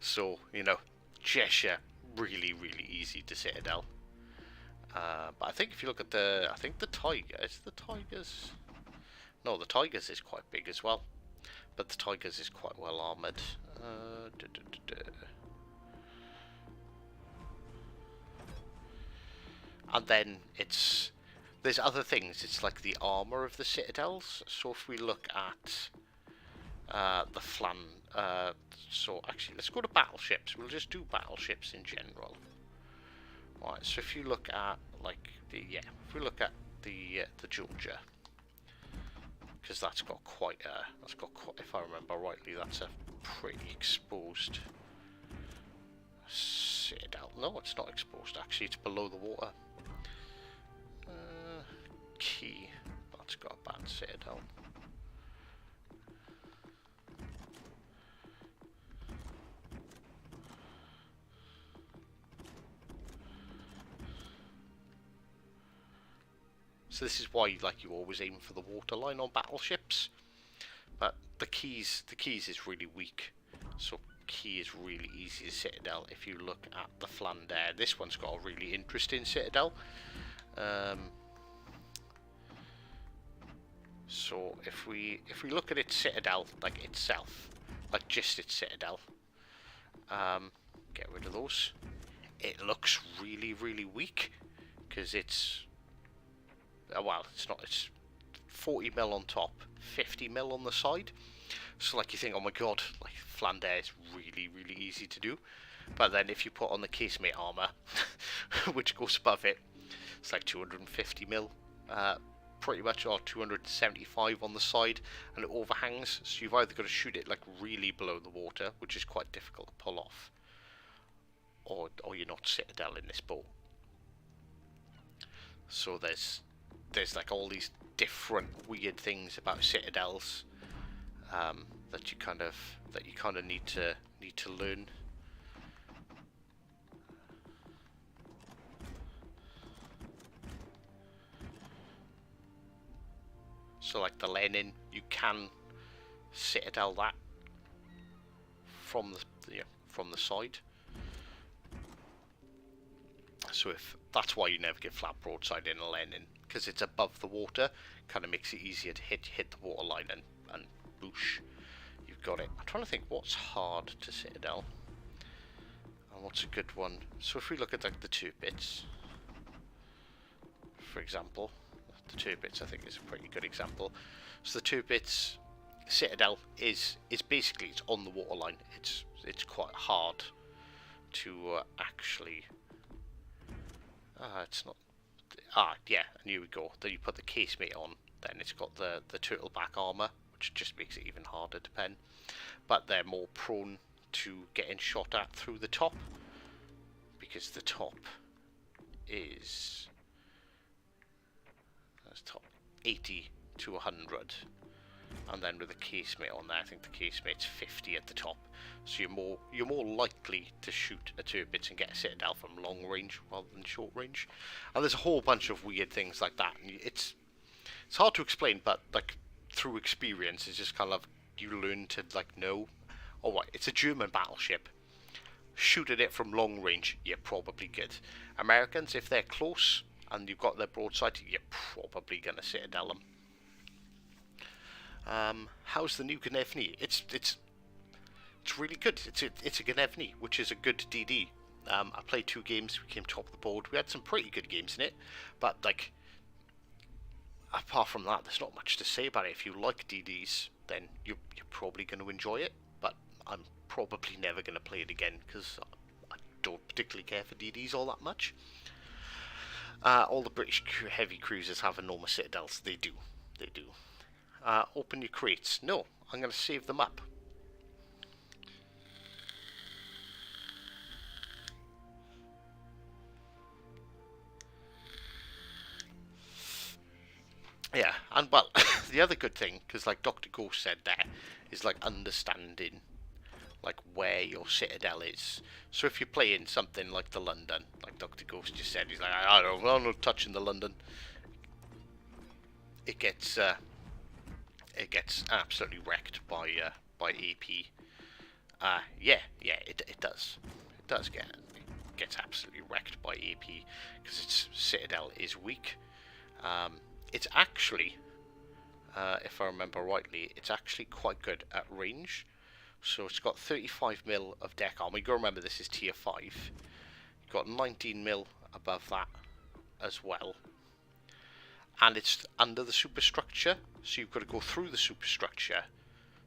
So, you know, Cheshire, really, really easy to Citadel. But I think if you look at the Tigers, no, the Tigers is quite big as well, but the Tigers is quite well armoured. And then there's other things. It's like the armour of the Citadels. So if we look at the flan, so actually let's go to battleships. We'll just do battleships in general. Right, so if you look at, like, if we look at the Georgia, because that's got quite, if I remember rightly, that's a pretty exposed Citadel. No, it's not exposed, actually, it's below the water. Key, that's got a bad Citadel. So this is why, like, you always aim for the waterline on battleships. But the keys is really weak. So key is really easy to Citadel. If you look at the Flandre, this one's got a really interesting Citadel. So if we look at its Citadel, like itself, like just its Citadel, get rid of those. It looks really, really weak because it's well, it's not. It's 40 mil on top, 50 mil on the side. So like you think, oh my god, like Flandre is really, really easy to do. But then if you put on the casemate armor, which goes above it, it's like 250 mil, pretty much, or 275 on the side, and it overhangs. So you've either got to shoot it like really below the water, which is quite difficult to pull off, or you're not Citadel in this boat. So there's like all these different weird things about Citadels that you kind of need to learn. So like the Lenin, you can Citadel that from the side. So if that's why you never get flat broadside in a Lenin, because it's above the water, kind of makes it easier to hit the waterline and boosh, you've got it. I'm trying to think what's hard to Citadel and what's a good one. So if we look at like the two bits, for example, the two bits I think is a pretty good example. So the two bits Citadel is basically, it's on the waterline. It's quite hard to actually. It's not. Yeah, and here we go. Then you put the casemate on, then it's got the turtleback armor, which just makes it even harder to pen. But they're more prone to getting shot at through the top, because the top is top 80 to 100, and then with the casemate on there, I think the casemate's 50 at the top. So you're more likely to shoot a turbot and get a Citadel from long range rather than short range. And there's a whole bunch of weird things like that. And it's hard to explain, but like through experience, it's just kind of you learn to like know. Oh, right, it's a German battleship. Shooting it from long range, you're probably good. Americans, if they're close and you've got their broadside, you're probably gonna Citadel them. How's the new Gnevny? It's really good. It's a Gnevny, which is a good DD. I played 2 games. We came top of the board. We had some pretty good games in it, but like apart from that, there's not much to say about it. If you like DDs, then you're probably going to enjoy it. But I'm probably never going to play it again because I don't particularly care for DDs all that much. All the British heavy cruisers have enormous Citadels. They do. Open your crates. No, I'm going to save them up. Yeah, and well, the other good thing, because like Dr. Ghost said there, is like understanding like where your Citadel is. So if you're playing something like the London, like Dr. Ghost just said, he's like, I'm not touching the London. It gets absolutely wrecked by AP. It does gets absolutely wrecked by AP because its Citadel is weak. It's actually, if I remember rightly, it's actually quite good at range. So it's got 35 mil of deck armor. You got to remember this is tier 5. You've got 19 mil above that as well. And it's under the superstructure, so you've got to go through the superstructure,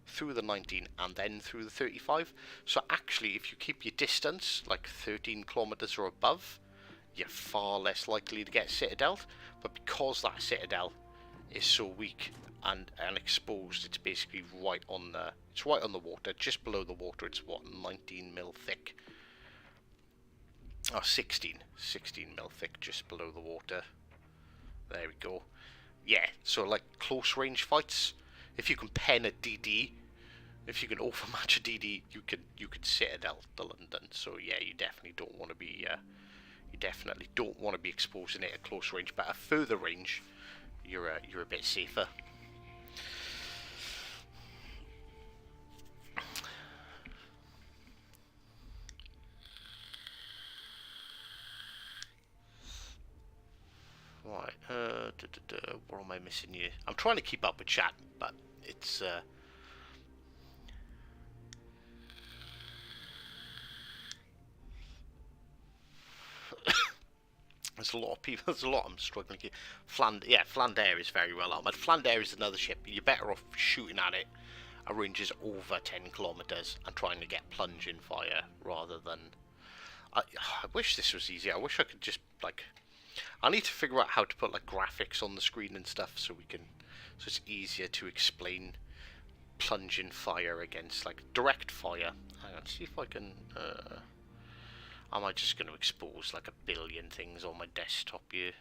through the 19, and then through the 35. So actually, if you keep your distance, like 13 kilometers or above, you're far less likely to get Citadel. But because that Citadel is so weak and exposed, it's basically right on the water, just below the water. It's what, 19 mil thick? Oh, 16 mil thick, just below the water. There we go. Yeah, so like close range fights, if you can pen a DD, if you can overmatch a DD, you could Citadel the London. So yeah, you definitely don't want to be exposing it at close range. But at further range, you're a bit safer. Right, what am I missing here? I'm trying to keep up with chat, but it's there's a lot of people. There's a lot I'm struggling here. Flander is very well armored. Flander is another ship. You're better off shooting at it at ranges over 10 kilometers and trying to get plunging fire rather than. I wish this was easier. I wish I could just like. I need to figure out how to put like graphics on the screen and stuff so it's easier to explain plunging fire against like direct fire. Hang on, see if I can. Am I just going to expose like a billion things on my desktop here?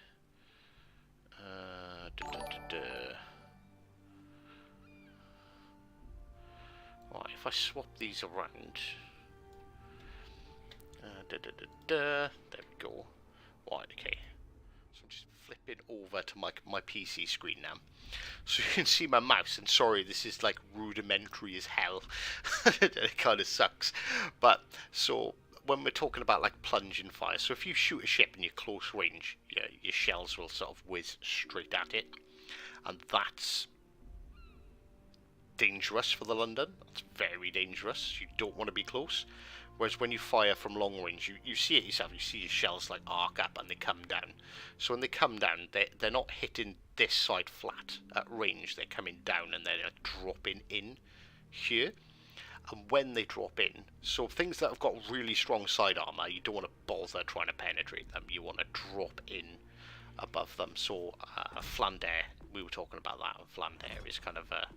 Right, if I swap these around. There we go. Right, okay. So I'm just flipping over to my PC screen now. So you can see my mouse, and sorry, this is like rudimentary as hell. It kind of sucks. But, so, when we're talking about like plunging fire, so if you shoot a ship in your close range, your shells will sort of whiz straight at it. And that's dangerous for the London. That's very dangerous. You don't want to be close. Whereas when you fire from long range, you see it yourself. You see your shells like arc up and they come down. So when they come down, they're not hitting this side flat at range. They're coming down and they're dropping in here. And when they drop in, so things that have got really strong side armor, you don't want to bother trying to penetrate them. You want to drop in above them. So Flander, we were talking about that. Flander is kind of a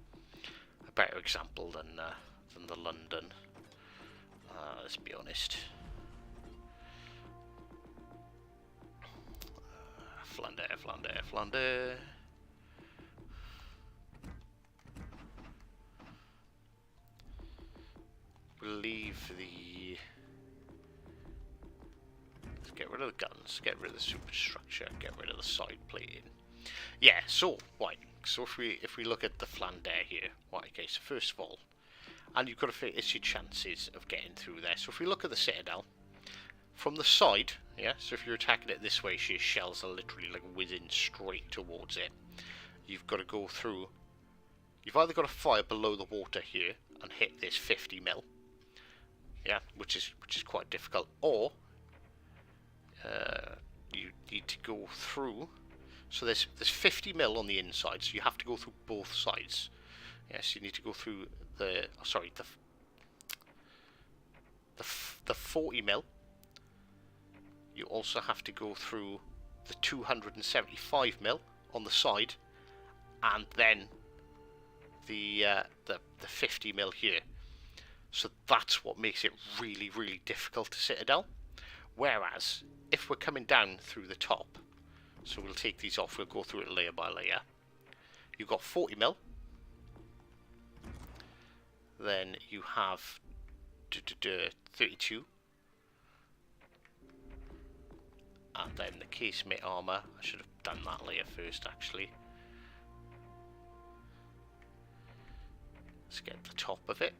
better example than the London. Let's be honest. Flander. We'll leave the. Let's get rid of the guns. Get rid of the superstructure. Get rid of the side plating. Yeah. So right. So if we look at the Flander here, right? Okay. So first of all. And you've got to figure it's your chances of getting through there. So if we look at the Citadel, from the side, yeah, so if you're attacking it this way, your shells are literally like whizzing straight towards it. You've got to go through, you've either got to fire below the water here and hit this 50 mil, yeah, which is quite difficult, or you need to go through, so there's 50 mil on the inside, so you have to go through both sides. Yes, you need to go through the 40 mil. You also have to go through the 275 mil on the side, and then the 50 mil here. So that's what makes it really, really difficult to Citadel. Whereas if we're coming down through the top, so we'll take these off. We'll go through it layer by layer. You've got 40 mil. Then you have 32, and then the casemate armor. I should have done that layer first, actually. Let's get the top of it.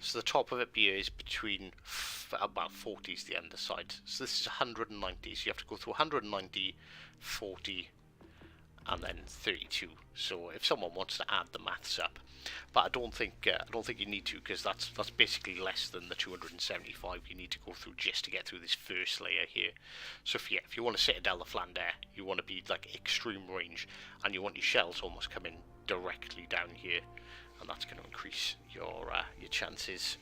So the top of it here is between about 40 is the underside. So this is 190. So you have to go through 190, 40, and then 32. So if someone wants to add the maths up, but I don't think you need to, because that's basically less than the 275 you need to go through just to get through this first layer here. So if you want to Citadel the Flander, you want to be like extreme range, and you want your shells almost coming directly down here, and that's going to increase your chances.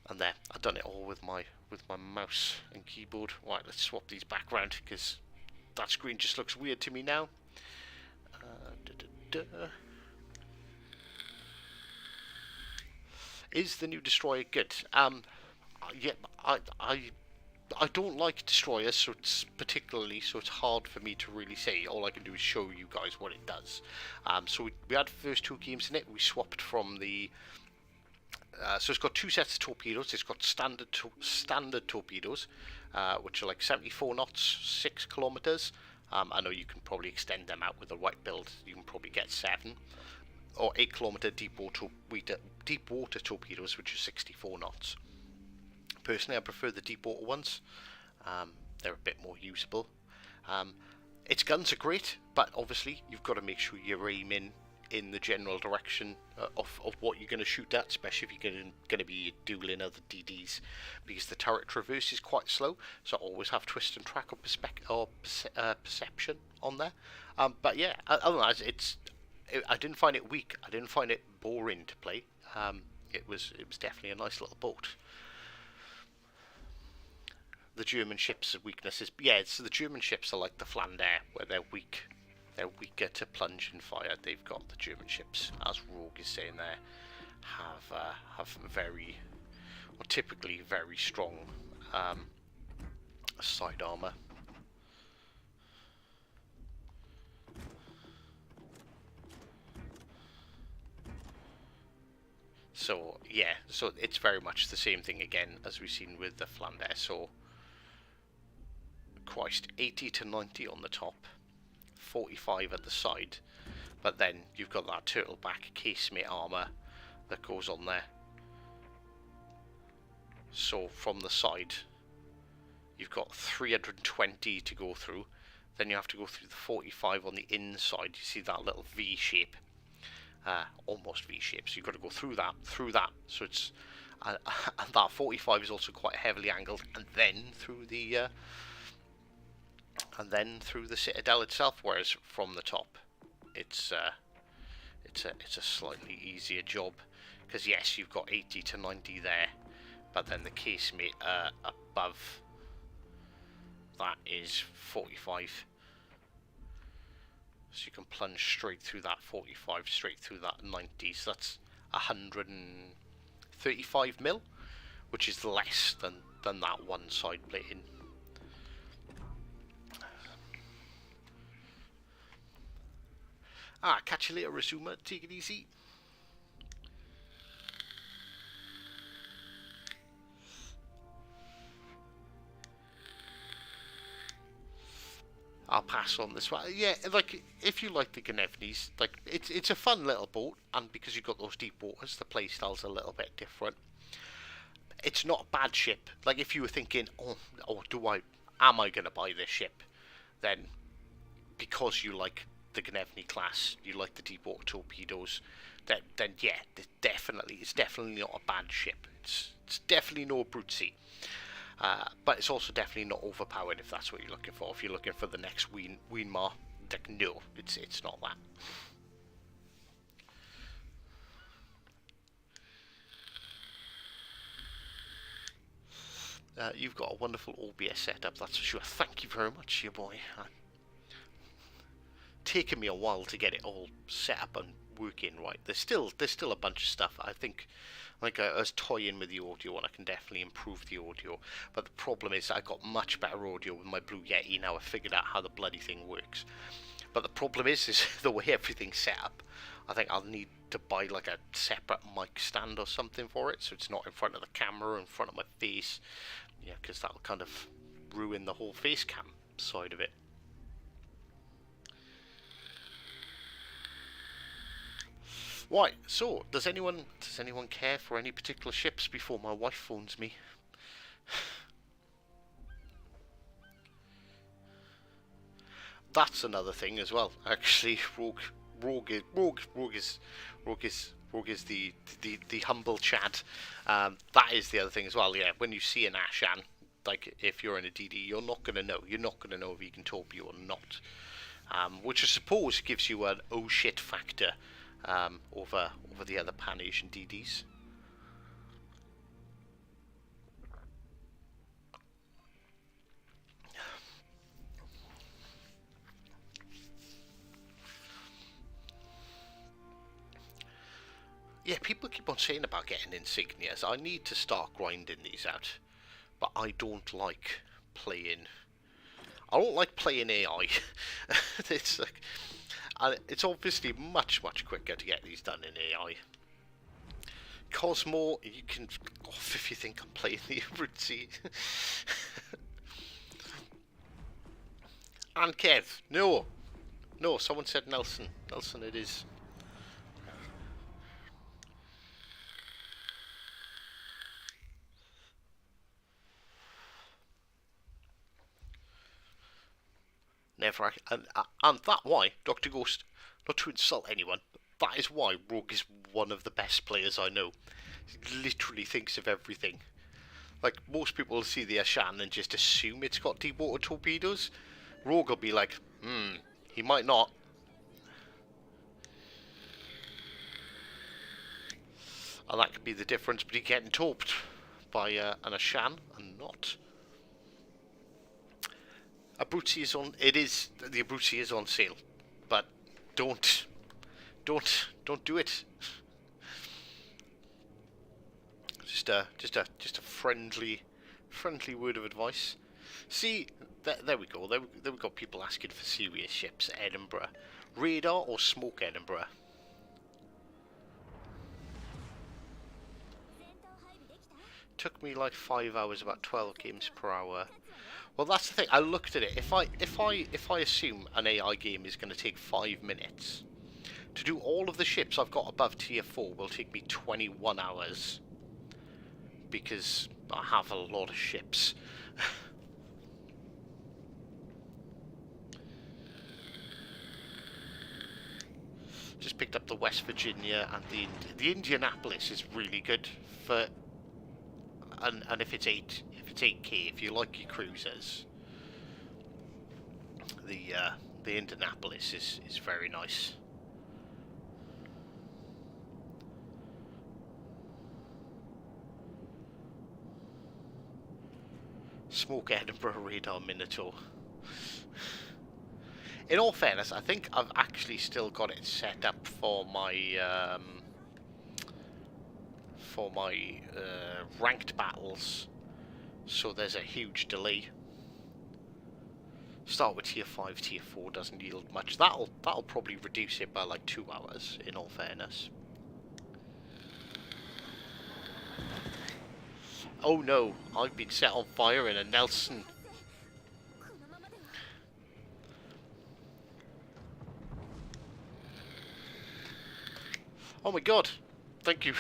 And there, I've done it all with my mouse and keyboard. Right, let's swap these back round because that screen just looks weird to me now. Is the new destroyer good? Yeah, I don't like destroyers, so it's hard for me to really say. All I can do is show you guys what it does. So we had the first two games in it. We swapped from the So it's got two sets of torpedoes. It's got standard torpedoes, which are like 74 knots, 6 kilometers. I know you can probably extend them out with the right build. You can probably get 7 or 8-kilometer deep water torpedoes, which are 64 knots. Personally, I prefer the deep water ones. They're a bit more usable. Its guns are great, but obviously you've got to make sure you're aiming in the general direction of what you're going to shoot at, especially if you're going to be dueling other DDs, because the turret traverse is quite slow, so always have twist and track or perception on there. But yeah, otherwise I didn't find it weak. I didn't find it boring to play. It was definitely a nice little boat. The German ships' weaknesses, yeah, so the German ships are like the Flandre, where they're weak. They're weaker to plunge and fire. They've got the German ships, as Rogue is saying there, have very, or typically very strong side armor. So yeah, so it's very much the same thing again as we've seen with the Flandre. So Christ, 80 to 90 on the top, 45 at the side, but then you've got that turtleback casemate armor that goes on there. So from the side you've got 320 to go through, then you have to go through the 45 on the inside. You see that little V shape, almost V shape, so you've got to go through that, so it's and that 45 is also quite heavily angled, and then through the Citadel itself, whereas from the top it's a slightly easier job, because yes, you've got 80 to 90 there, but then the casemate above that is 45, so you can plunge straight through that 45, straight through that 90, so that's 135 mil, which is less than that one side plating. Catch you later, Rasuma. Take it easy. I'll pass on this one. Yeah, like, if you like the Gnevnis, like, it's a fun little boat, and because you've got those deep waters, the playstyle's a little bit different. It's not a bad ship. Like, if you were thinking, am I going to buy this ship? Then, because you like the Gnevny class, you like the deep water torpedoes, then yeah, it's definitely not a bad ship. It's definitely no brute, but it's also definitely not overpowered if that's what you're looking for. If you're looking for the next Weenmar, like, no, it's not that. You've got a wonderful OBS setup, that's for sure. Thank you very much, your boy. Taken me a while to get it all set up and working right. There's still a bunch of stuff. I think, like, I was toying with the audio, and I can definitely improve the audio. But the problem is, I got much better audio with my Blue Yeti now. I figured out how the bloody thing works. But the problem is the way everything's set up. I think I'll need to buy like a separate mic stand or something for it, so it's not in front of the camera, in front of my face. Yeah, because that'll kind of ruin the whole face cam side of it. Right, so does anyone care for any particular ships before my wife phones me? That's another thing as well. Actually, Rogue is the humble Chad. That is the other thing as well. Yeah, when you see an Ashan, like, if you're in a DD, you're not gonna know. You're not gonna know if he can torpedo or not. Which I suppose gives you an oh shit factor. Over the other Pan-Asian DDs. Yeah, people keep on saying about getting insignias. I need to start grinding these out, but I don't like playing AI. It's like, it's obviously much quicker to get these done in AI. Cosmo, you can off if you think I'm playing the Abruzzi. And Kev, no, someone said Nelson. Nelson, it is. Never, and that why, Dr. Ghost, not to insult anyone, that is why Rogue is one of the best players I know. He literally thinks of everything. Like, most people will see the Ashan and just assume it's got deep water torpedoes. Rogue will be like, he might not. And that could be the difference between getting torped by an Ashan and not. Abruzzi is on. The Abruzzi is on sale, but don't do it. Just a friendly word of advice. See, there we go. There we got people asking for serious ships. Edinburgh, radar or smoke Edinburgh. Took me like 5 hours, about 12 games per hour. Well, that's the thing. I looked at it. If I assume an AI game is going to take 5 minutes, to do all of the ships I've got above tier 4 will take me 21 hours. Because I have a lot of ships. Just picked up the West Virginia, and the Indianapolis is really good for. And if it's 8K, if you like your cruisers, the Indianapolis is very nice. Smoke Edinburgh radar Minotaur. In all fairness, I think I've actually still got it set up for my ranked battles, so there's a huge delay. Start with tier 5, tier 4 doesn't yield much. That'll probably reduce it by like 2 hours, in all fairness. Oh no, I've been set on fire in a Nelson. Oh my god. Thank you.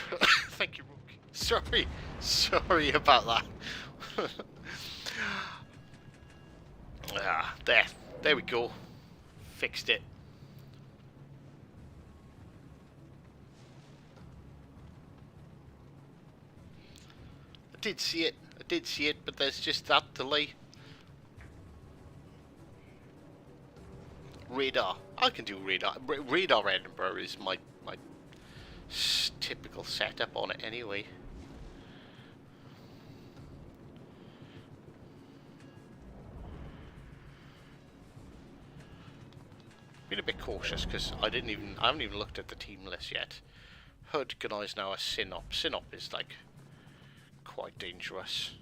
Thank you, Rook. Sorry about that. There we go. Fixed it. I did see it, but there's just that delay. Radar. I can do radar. Radar Edinburgh is my typical setup on it anyway. Been a bit cautious because I haven't even looked at the team list yet. Hood Gunai's now a Sinop. Sinop is like quite dangerous.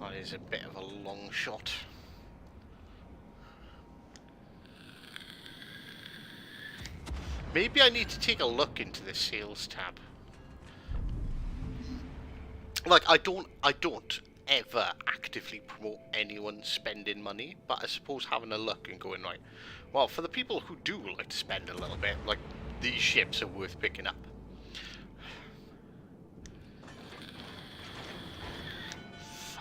That is a bit of a long shot. Maybe I need to take a look into the sales tab. Like, I don't ever actively promote anyone spending money, but I suppose having a look and going, right, well, for the people who do like to spend a little bit, like, these ships are worth picking up.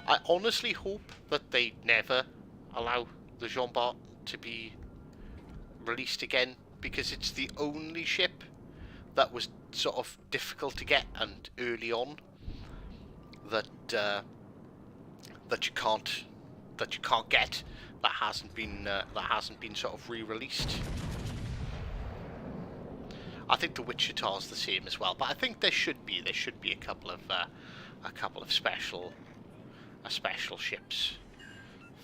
I honestly hope that they never allow the Jean Bart to be released again, because it's the only ship that was sort of difficult to get and early on that you can't get, that hasn't been sort of re-released. I think the Wichita's the same as well, but I think there should be a couple of special ships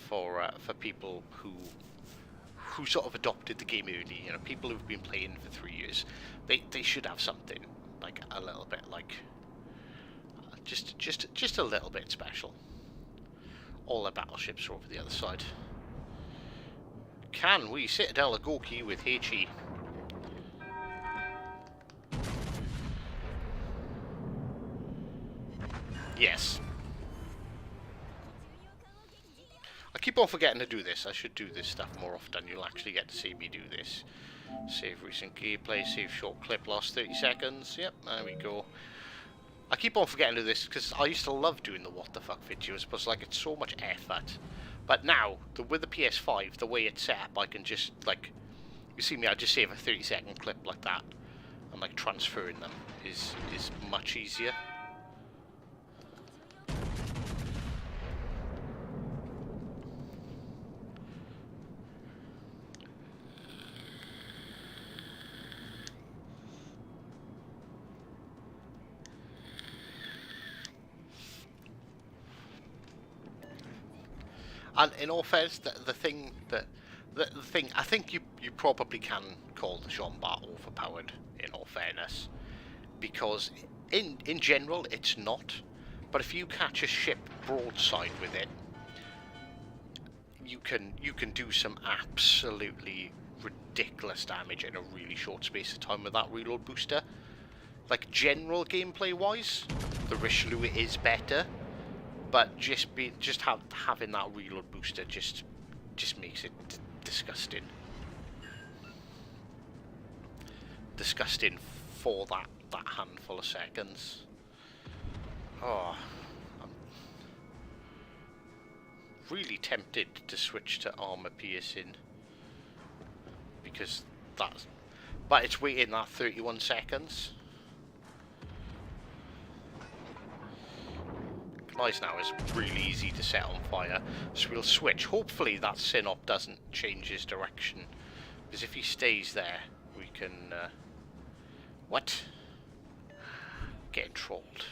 for people who sort of adopted the game early. You know, people who've been playing for 3 years. They should have something like a little bit like just a little bit special. All the battleships are over the other side. Can we Citadel a Gorky with HE? Yes. I keep on forgetting to do this. I should do this stuff more often. You'll actually get to see me do this. Save recent gameplay, save short clip, lost 30 seconds. Yep, there we go. I keep on forgetting to do this because I used to love doing the what the fuck videos, but like it's so much effort. But now, with the PS5, the way it's set up, I can just, like, you see me, I just save a 30-second clip like that, and like transferring them is much easier. And in all fairness, the thing I think you probably can call the Jean Bart overpowered. In all fairness, because in general it's not. But if you catch a ship broadside with it, you can do some absolutely ridiculous damage in a really short space of time with that reload booster. Like general gameplay wise, the Richelieu is better. But having that reload booster just makes it disgusting. Disgusting for that handful of seconds. Oh, I'm really tempted to switch to armor piercing because but it's waiting that 31 seconds. Nice now is really easy to set on fire, so we'll switch. Hopefully that Sinop doesn't change his direction, because if he stays there, we can what? Getting trolled.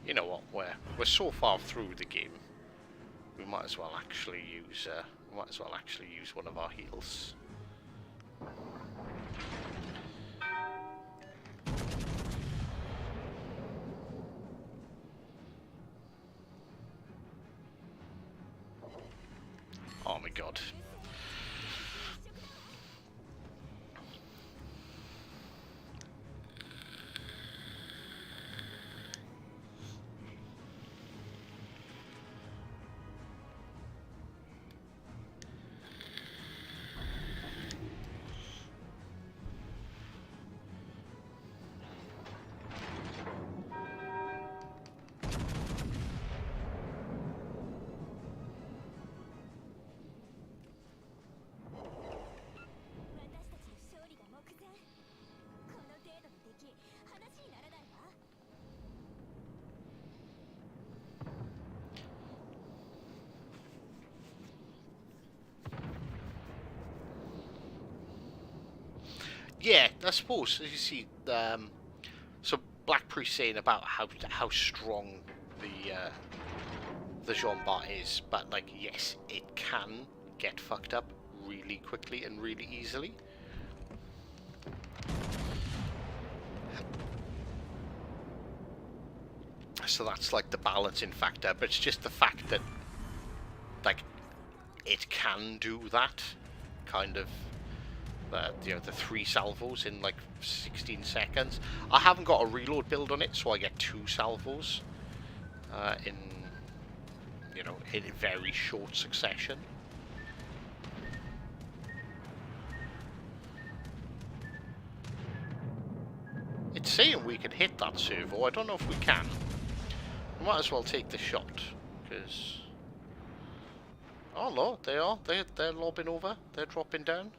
You know what? We're so far through the game, we might as well actually use one of our heals. Oh my god. Yeah, I suppose, as you see, so Black Priest saying about how strong the Jean Bart is, but like, yes, it can get fucked up really quickly and really easily. So that's like the balancing factor, but it's just the fact that like it can do that kind of. You know, the 3 salvos in like 16 seconds. I haven't got a reload build on it, so I get 2 salvos in, you know, in very short succession. It's saying we can hit that servo. I don't know if we can. We might as well take the shot, because... Oh no, they are. They're lobbing over. They're dropping down.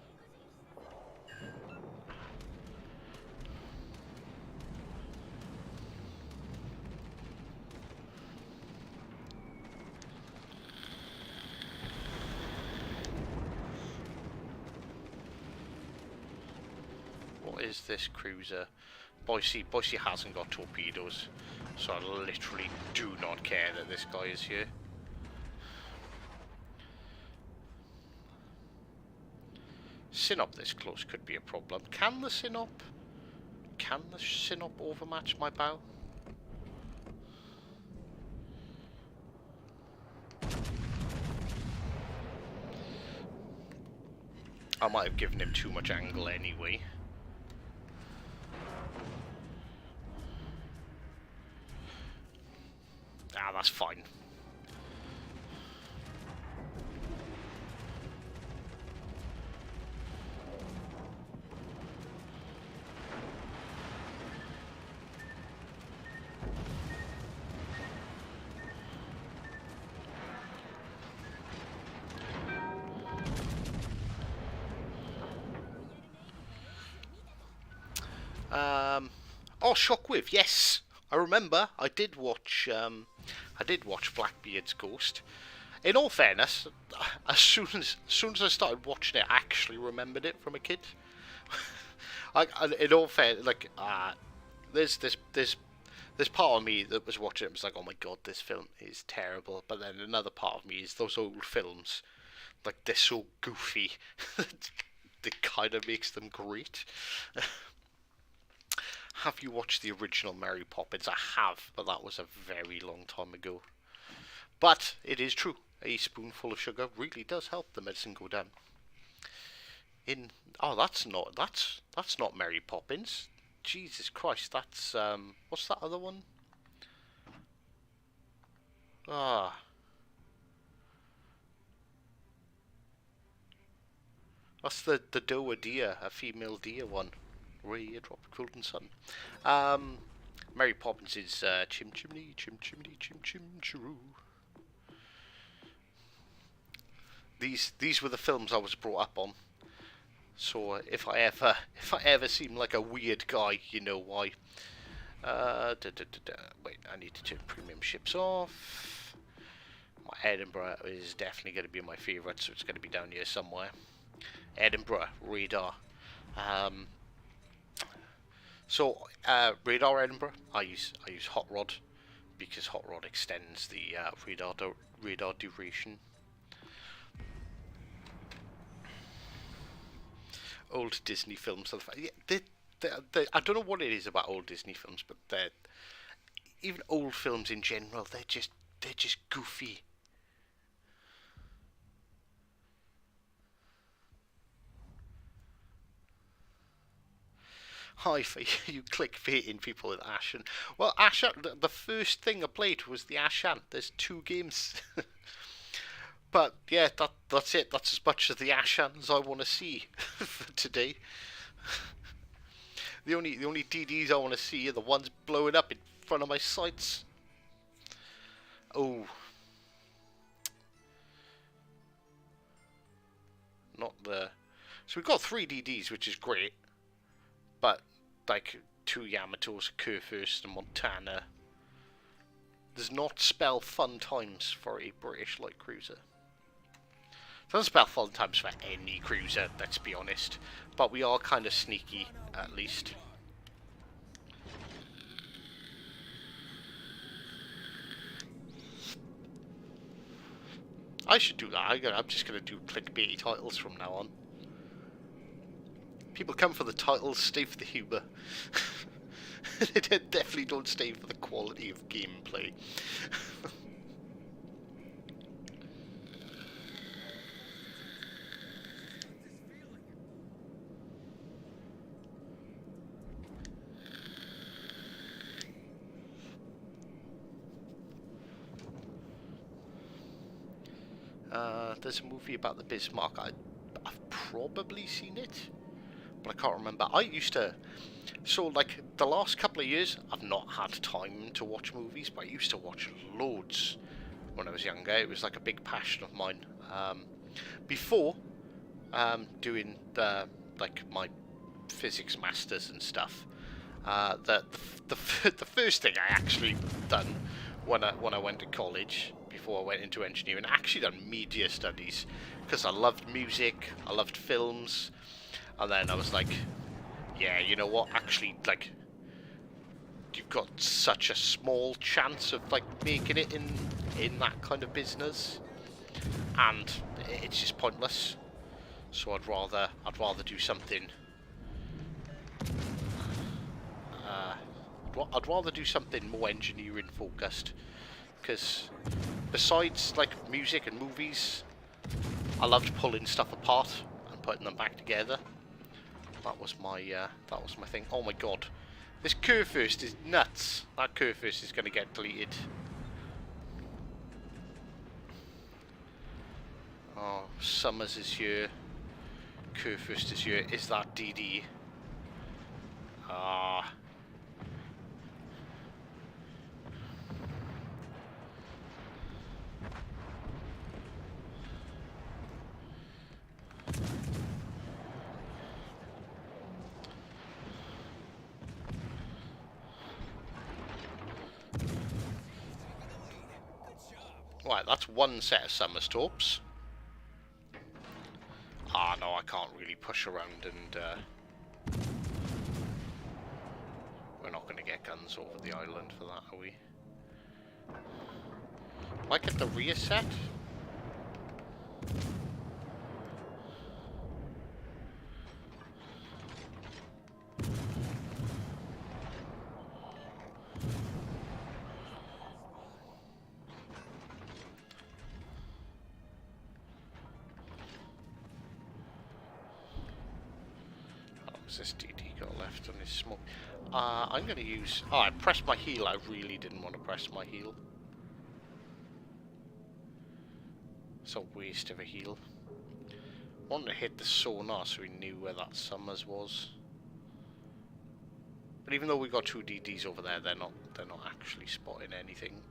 is this cruiser? Boise hasn't got torpedoes, so I literally do not care that this guy is here. Sinop this close could be a problem. Can the Sinop overmatch my bow? I might have given him too much angle anyway. Ah, that's fine. Oh, Shockwave, yes! I remember, I did watch Blackbeard's Ghost. In all fairness, as soon as I started watching it, I actually remembered it from a kid. In all fairness, like, there's part of me that was watching it and was like, oh my god, this film is terrible. But then another part of me is those old films, like, they're so goofy, it kind of makes them great. Have you watched the original Mary Poppins? I have, but that was a very long time ago. But it is true, a spoonful of sugar really does help the medicine go down. That's not Mary Poppins. Jesus Christ, that's what's that other one? That's the Doa deer, a female deer one. Ray, a tropic golden sun. Mary Poppins is chim chimney, chim chimney, chim chim chiroo. These were the films I was brought up on. So if I ever seem like a weird guy, you know why. Wait, I need to turn premium ships off. My Edinburgh is definitely going to be my favourite, so it's going to be down here somewhere. Edinburgh radar. Radar Edinburgh, I use Hot Rod because Hot Rod extends the radar duration. Old Disney films, I don't know what it is about old Disney films, but even old films in general, they're just goofy. Hi for you clickbaiting people with Ashan. Well, Ashan, the first thing I played was the Ashan. There's 2 games. But yeah, that's it. That's as much of the Ashan as I want to see for today. The only DDs I want to see are the ones blowing up in front of my sights. Oh. Not the... So we've got 3 DDs, which is great. But, like, 2 Yamatos, Kurfürst and Montana. Does not spell fun times for a British light cruiser. Doesn't spell fun times for any cruiser, let's be honest. But we are kind of sneaky, at least. I should do that. I'm just going to do clickbaity titles from now on. People come for the titles, stay for the humour. They definitely don't stay for the quality of gameplay. There's a movie about the Bismarck. I've probably seen it, but I can't remember. I used to, so like the last couple of years, I've not had time to watch movies, but I used to watch loads when I was younger. It was like a big passion of mine. Before doing like my physics masters and stuff, the first thing I actually done when I went to college, before I went into engineering, I actually done media studies because I loved music, I loved films, and then I was like, Yeah, you know what? Actually, like, you've got such a small chance of like making it in that kind of business, and it's just pointless. So I'd rather do something. I'd rather do something more engineering focused, because besides like music and movies, I loved pulling stuff apart and putting them back together. That was my thing. Oh my god, this curve first is nuts. That curve first is going to get deleted. Oh, Summers is here. Curve first is here. Is that DD? Ah. Right, that's one set of Summers torps. Ah, no, I can't really push around and... we're not going to get guns over the island for that, are we? Might get the rear set? This DD got left on his smoke. I'm going to use... Oh, I pressed my heel. I really didn't want to press my heel. It's a waste of a heel. Wanted to hit the sonar so we knew where that Summers was. But even though we got two DDs over there, they're not actually spotting anything.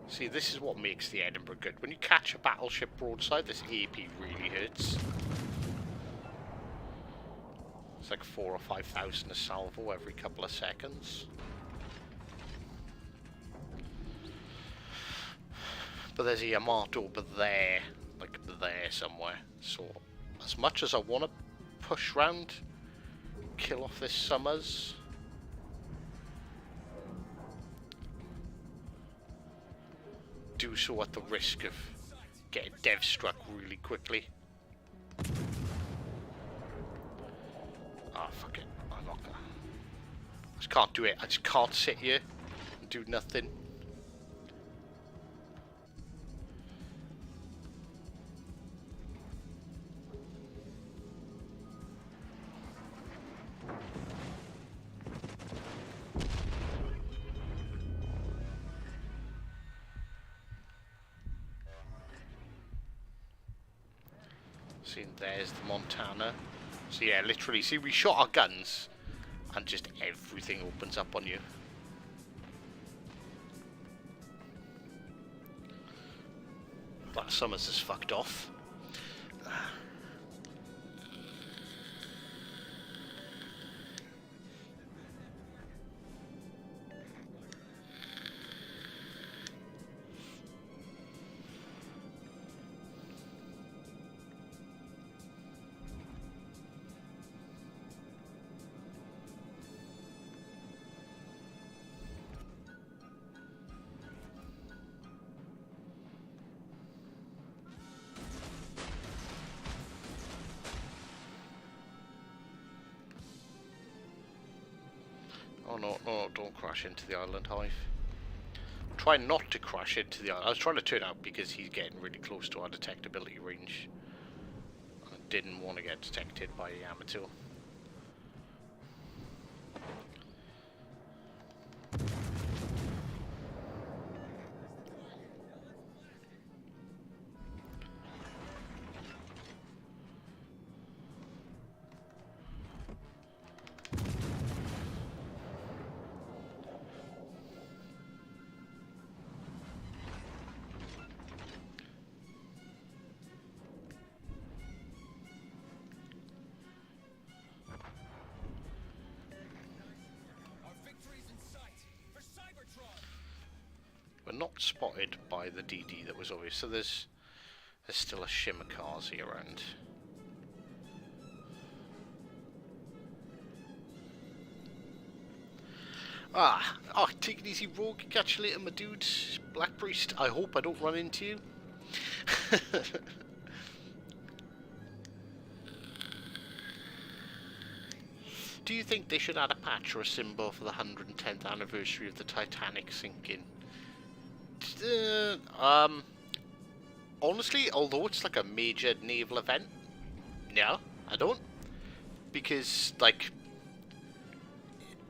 See, this is what makes the Edinburgh good. When you catch a battleship broadside, this AP really hurts. It's like 4,000 or 5,000 a salvo every couple of seconds. But there's a Yamato over there, like there somewhere. So, as much as I want to push round, kill off this Summers, do so at the risk of getting dev struck really quickly. Ah, fuck it. I'm not gonna... I just can't do it. I just can't sit here and do nothing. See, there's the Montana. So yeah, literally, see, we shot our guns and just everything opens up on you. That Summers is fucked off. Oh no, no, don't crash into the island hive. Try not to crash into the island. I was trying to turn out because he's getting really close to our detectability range. I didn't want to get detected by Yamato. we're not spotted by the DD that was over here. So there's still a Shimakaze around. Oh, take it easy, Rogue. Catch you later, my dude. Black Priest, I hope I don't run into you. Do you think they should add a patch or a symbol for the 110th anniversary of the Titanic sinking? Honestly, although it's like a major naval event, no, I don't. Because, like,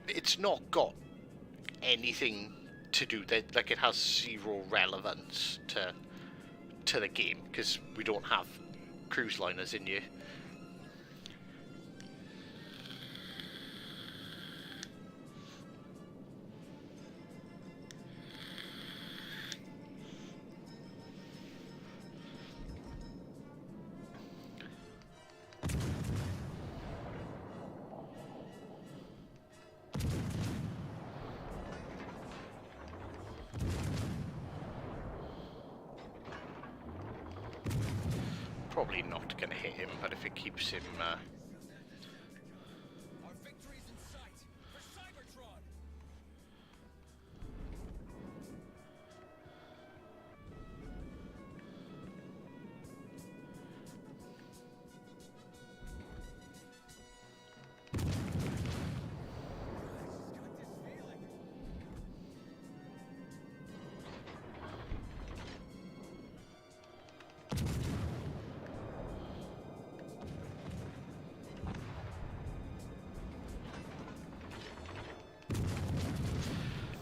it's not got anything to do that, like, it has zero relevance to the game, because we don't have cruise liners in here. Probably not going to hit him, but if it keeps him... Our victory's in sight for Cybertron!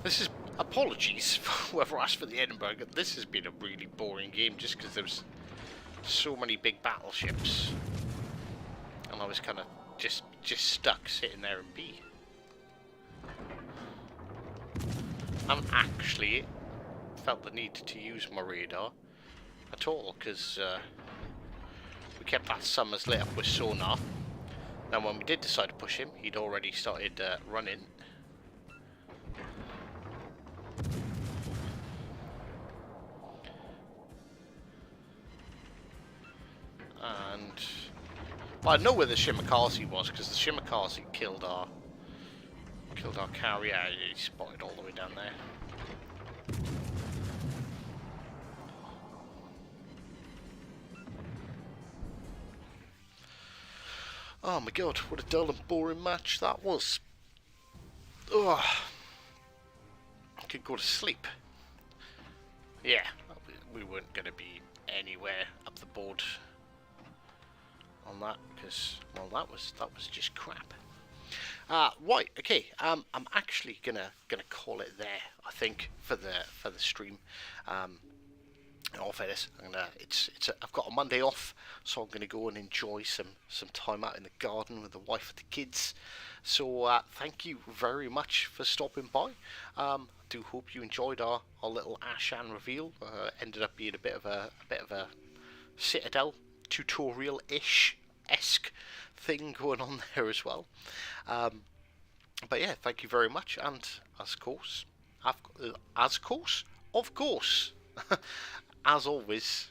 This is... Apologies for whoever asked for the Edinburgh. This has been a really boring game just because there was so many big battleships. And I was kind of just stuck sitting there in B. I haven't actually felt the need to use my radar at all because we kept that Summers lit up with sonar. Then when we did decide to push him, he'd already started running. And well, I know where the Shimakaze was because the Shimakaze killed our carrier. He spotted all the way down there. Oh my god, what a dull and boring match that was. Ugh. I could go to sleep. Yeah, we weren't going to be anywhere up the board on that because, well, that was just crap. Right, okay. I'm actually gonna call it there. I think for the stream. Off this, I've got a Monday off, so I'm gonna go and enjoy some time out in the garden with the wife and the kids. So thank you very much for stopping by. I do hope you enjoyed our little Ashan reveal. Ended up being a bit of a Citadel tutorial-esque thing going on there as well. But yeah, thank you very much, and of course, as always,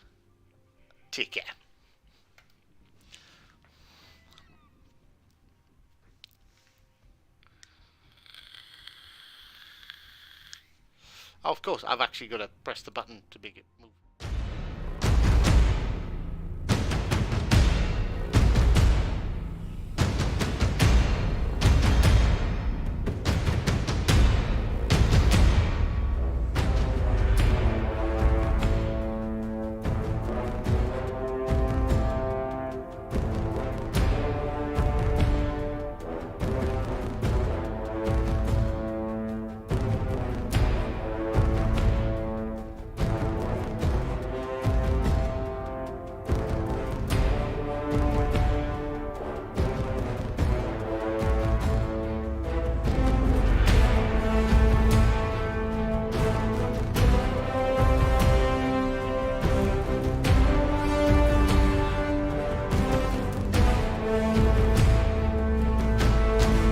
take care. Of course, I've actually got to press the button to make it move.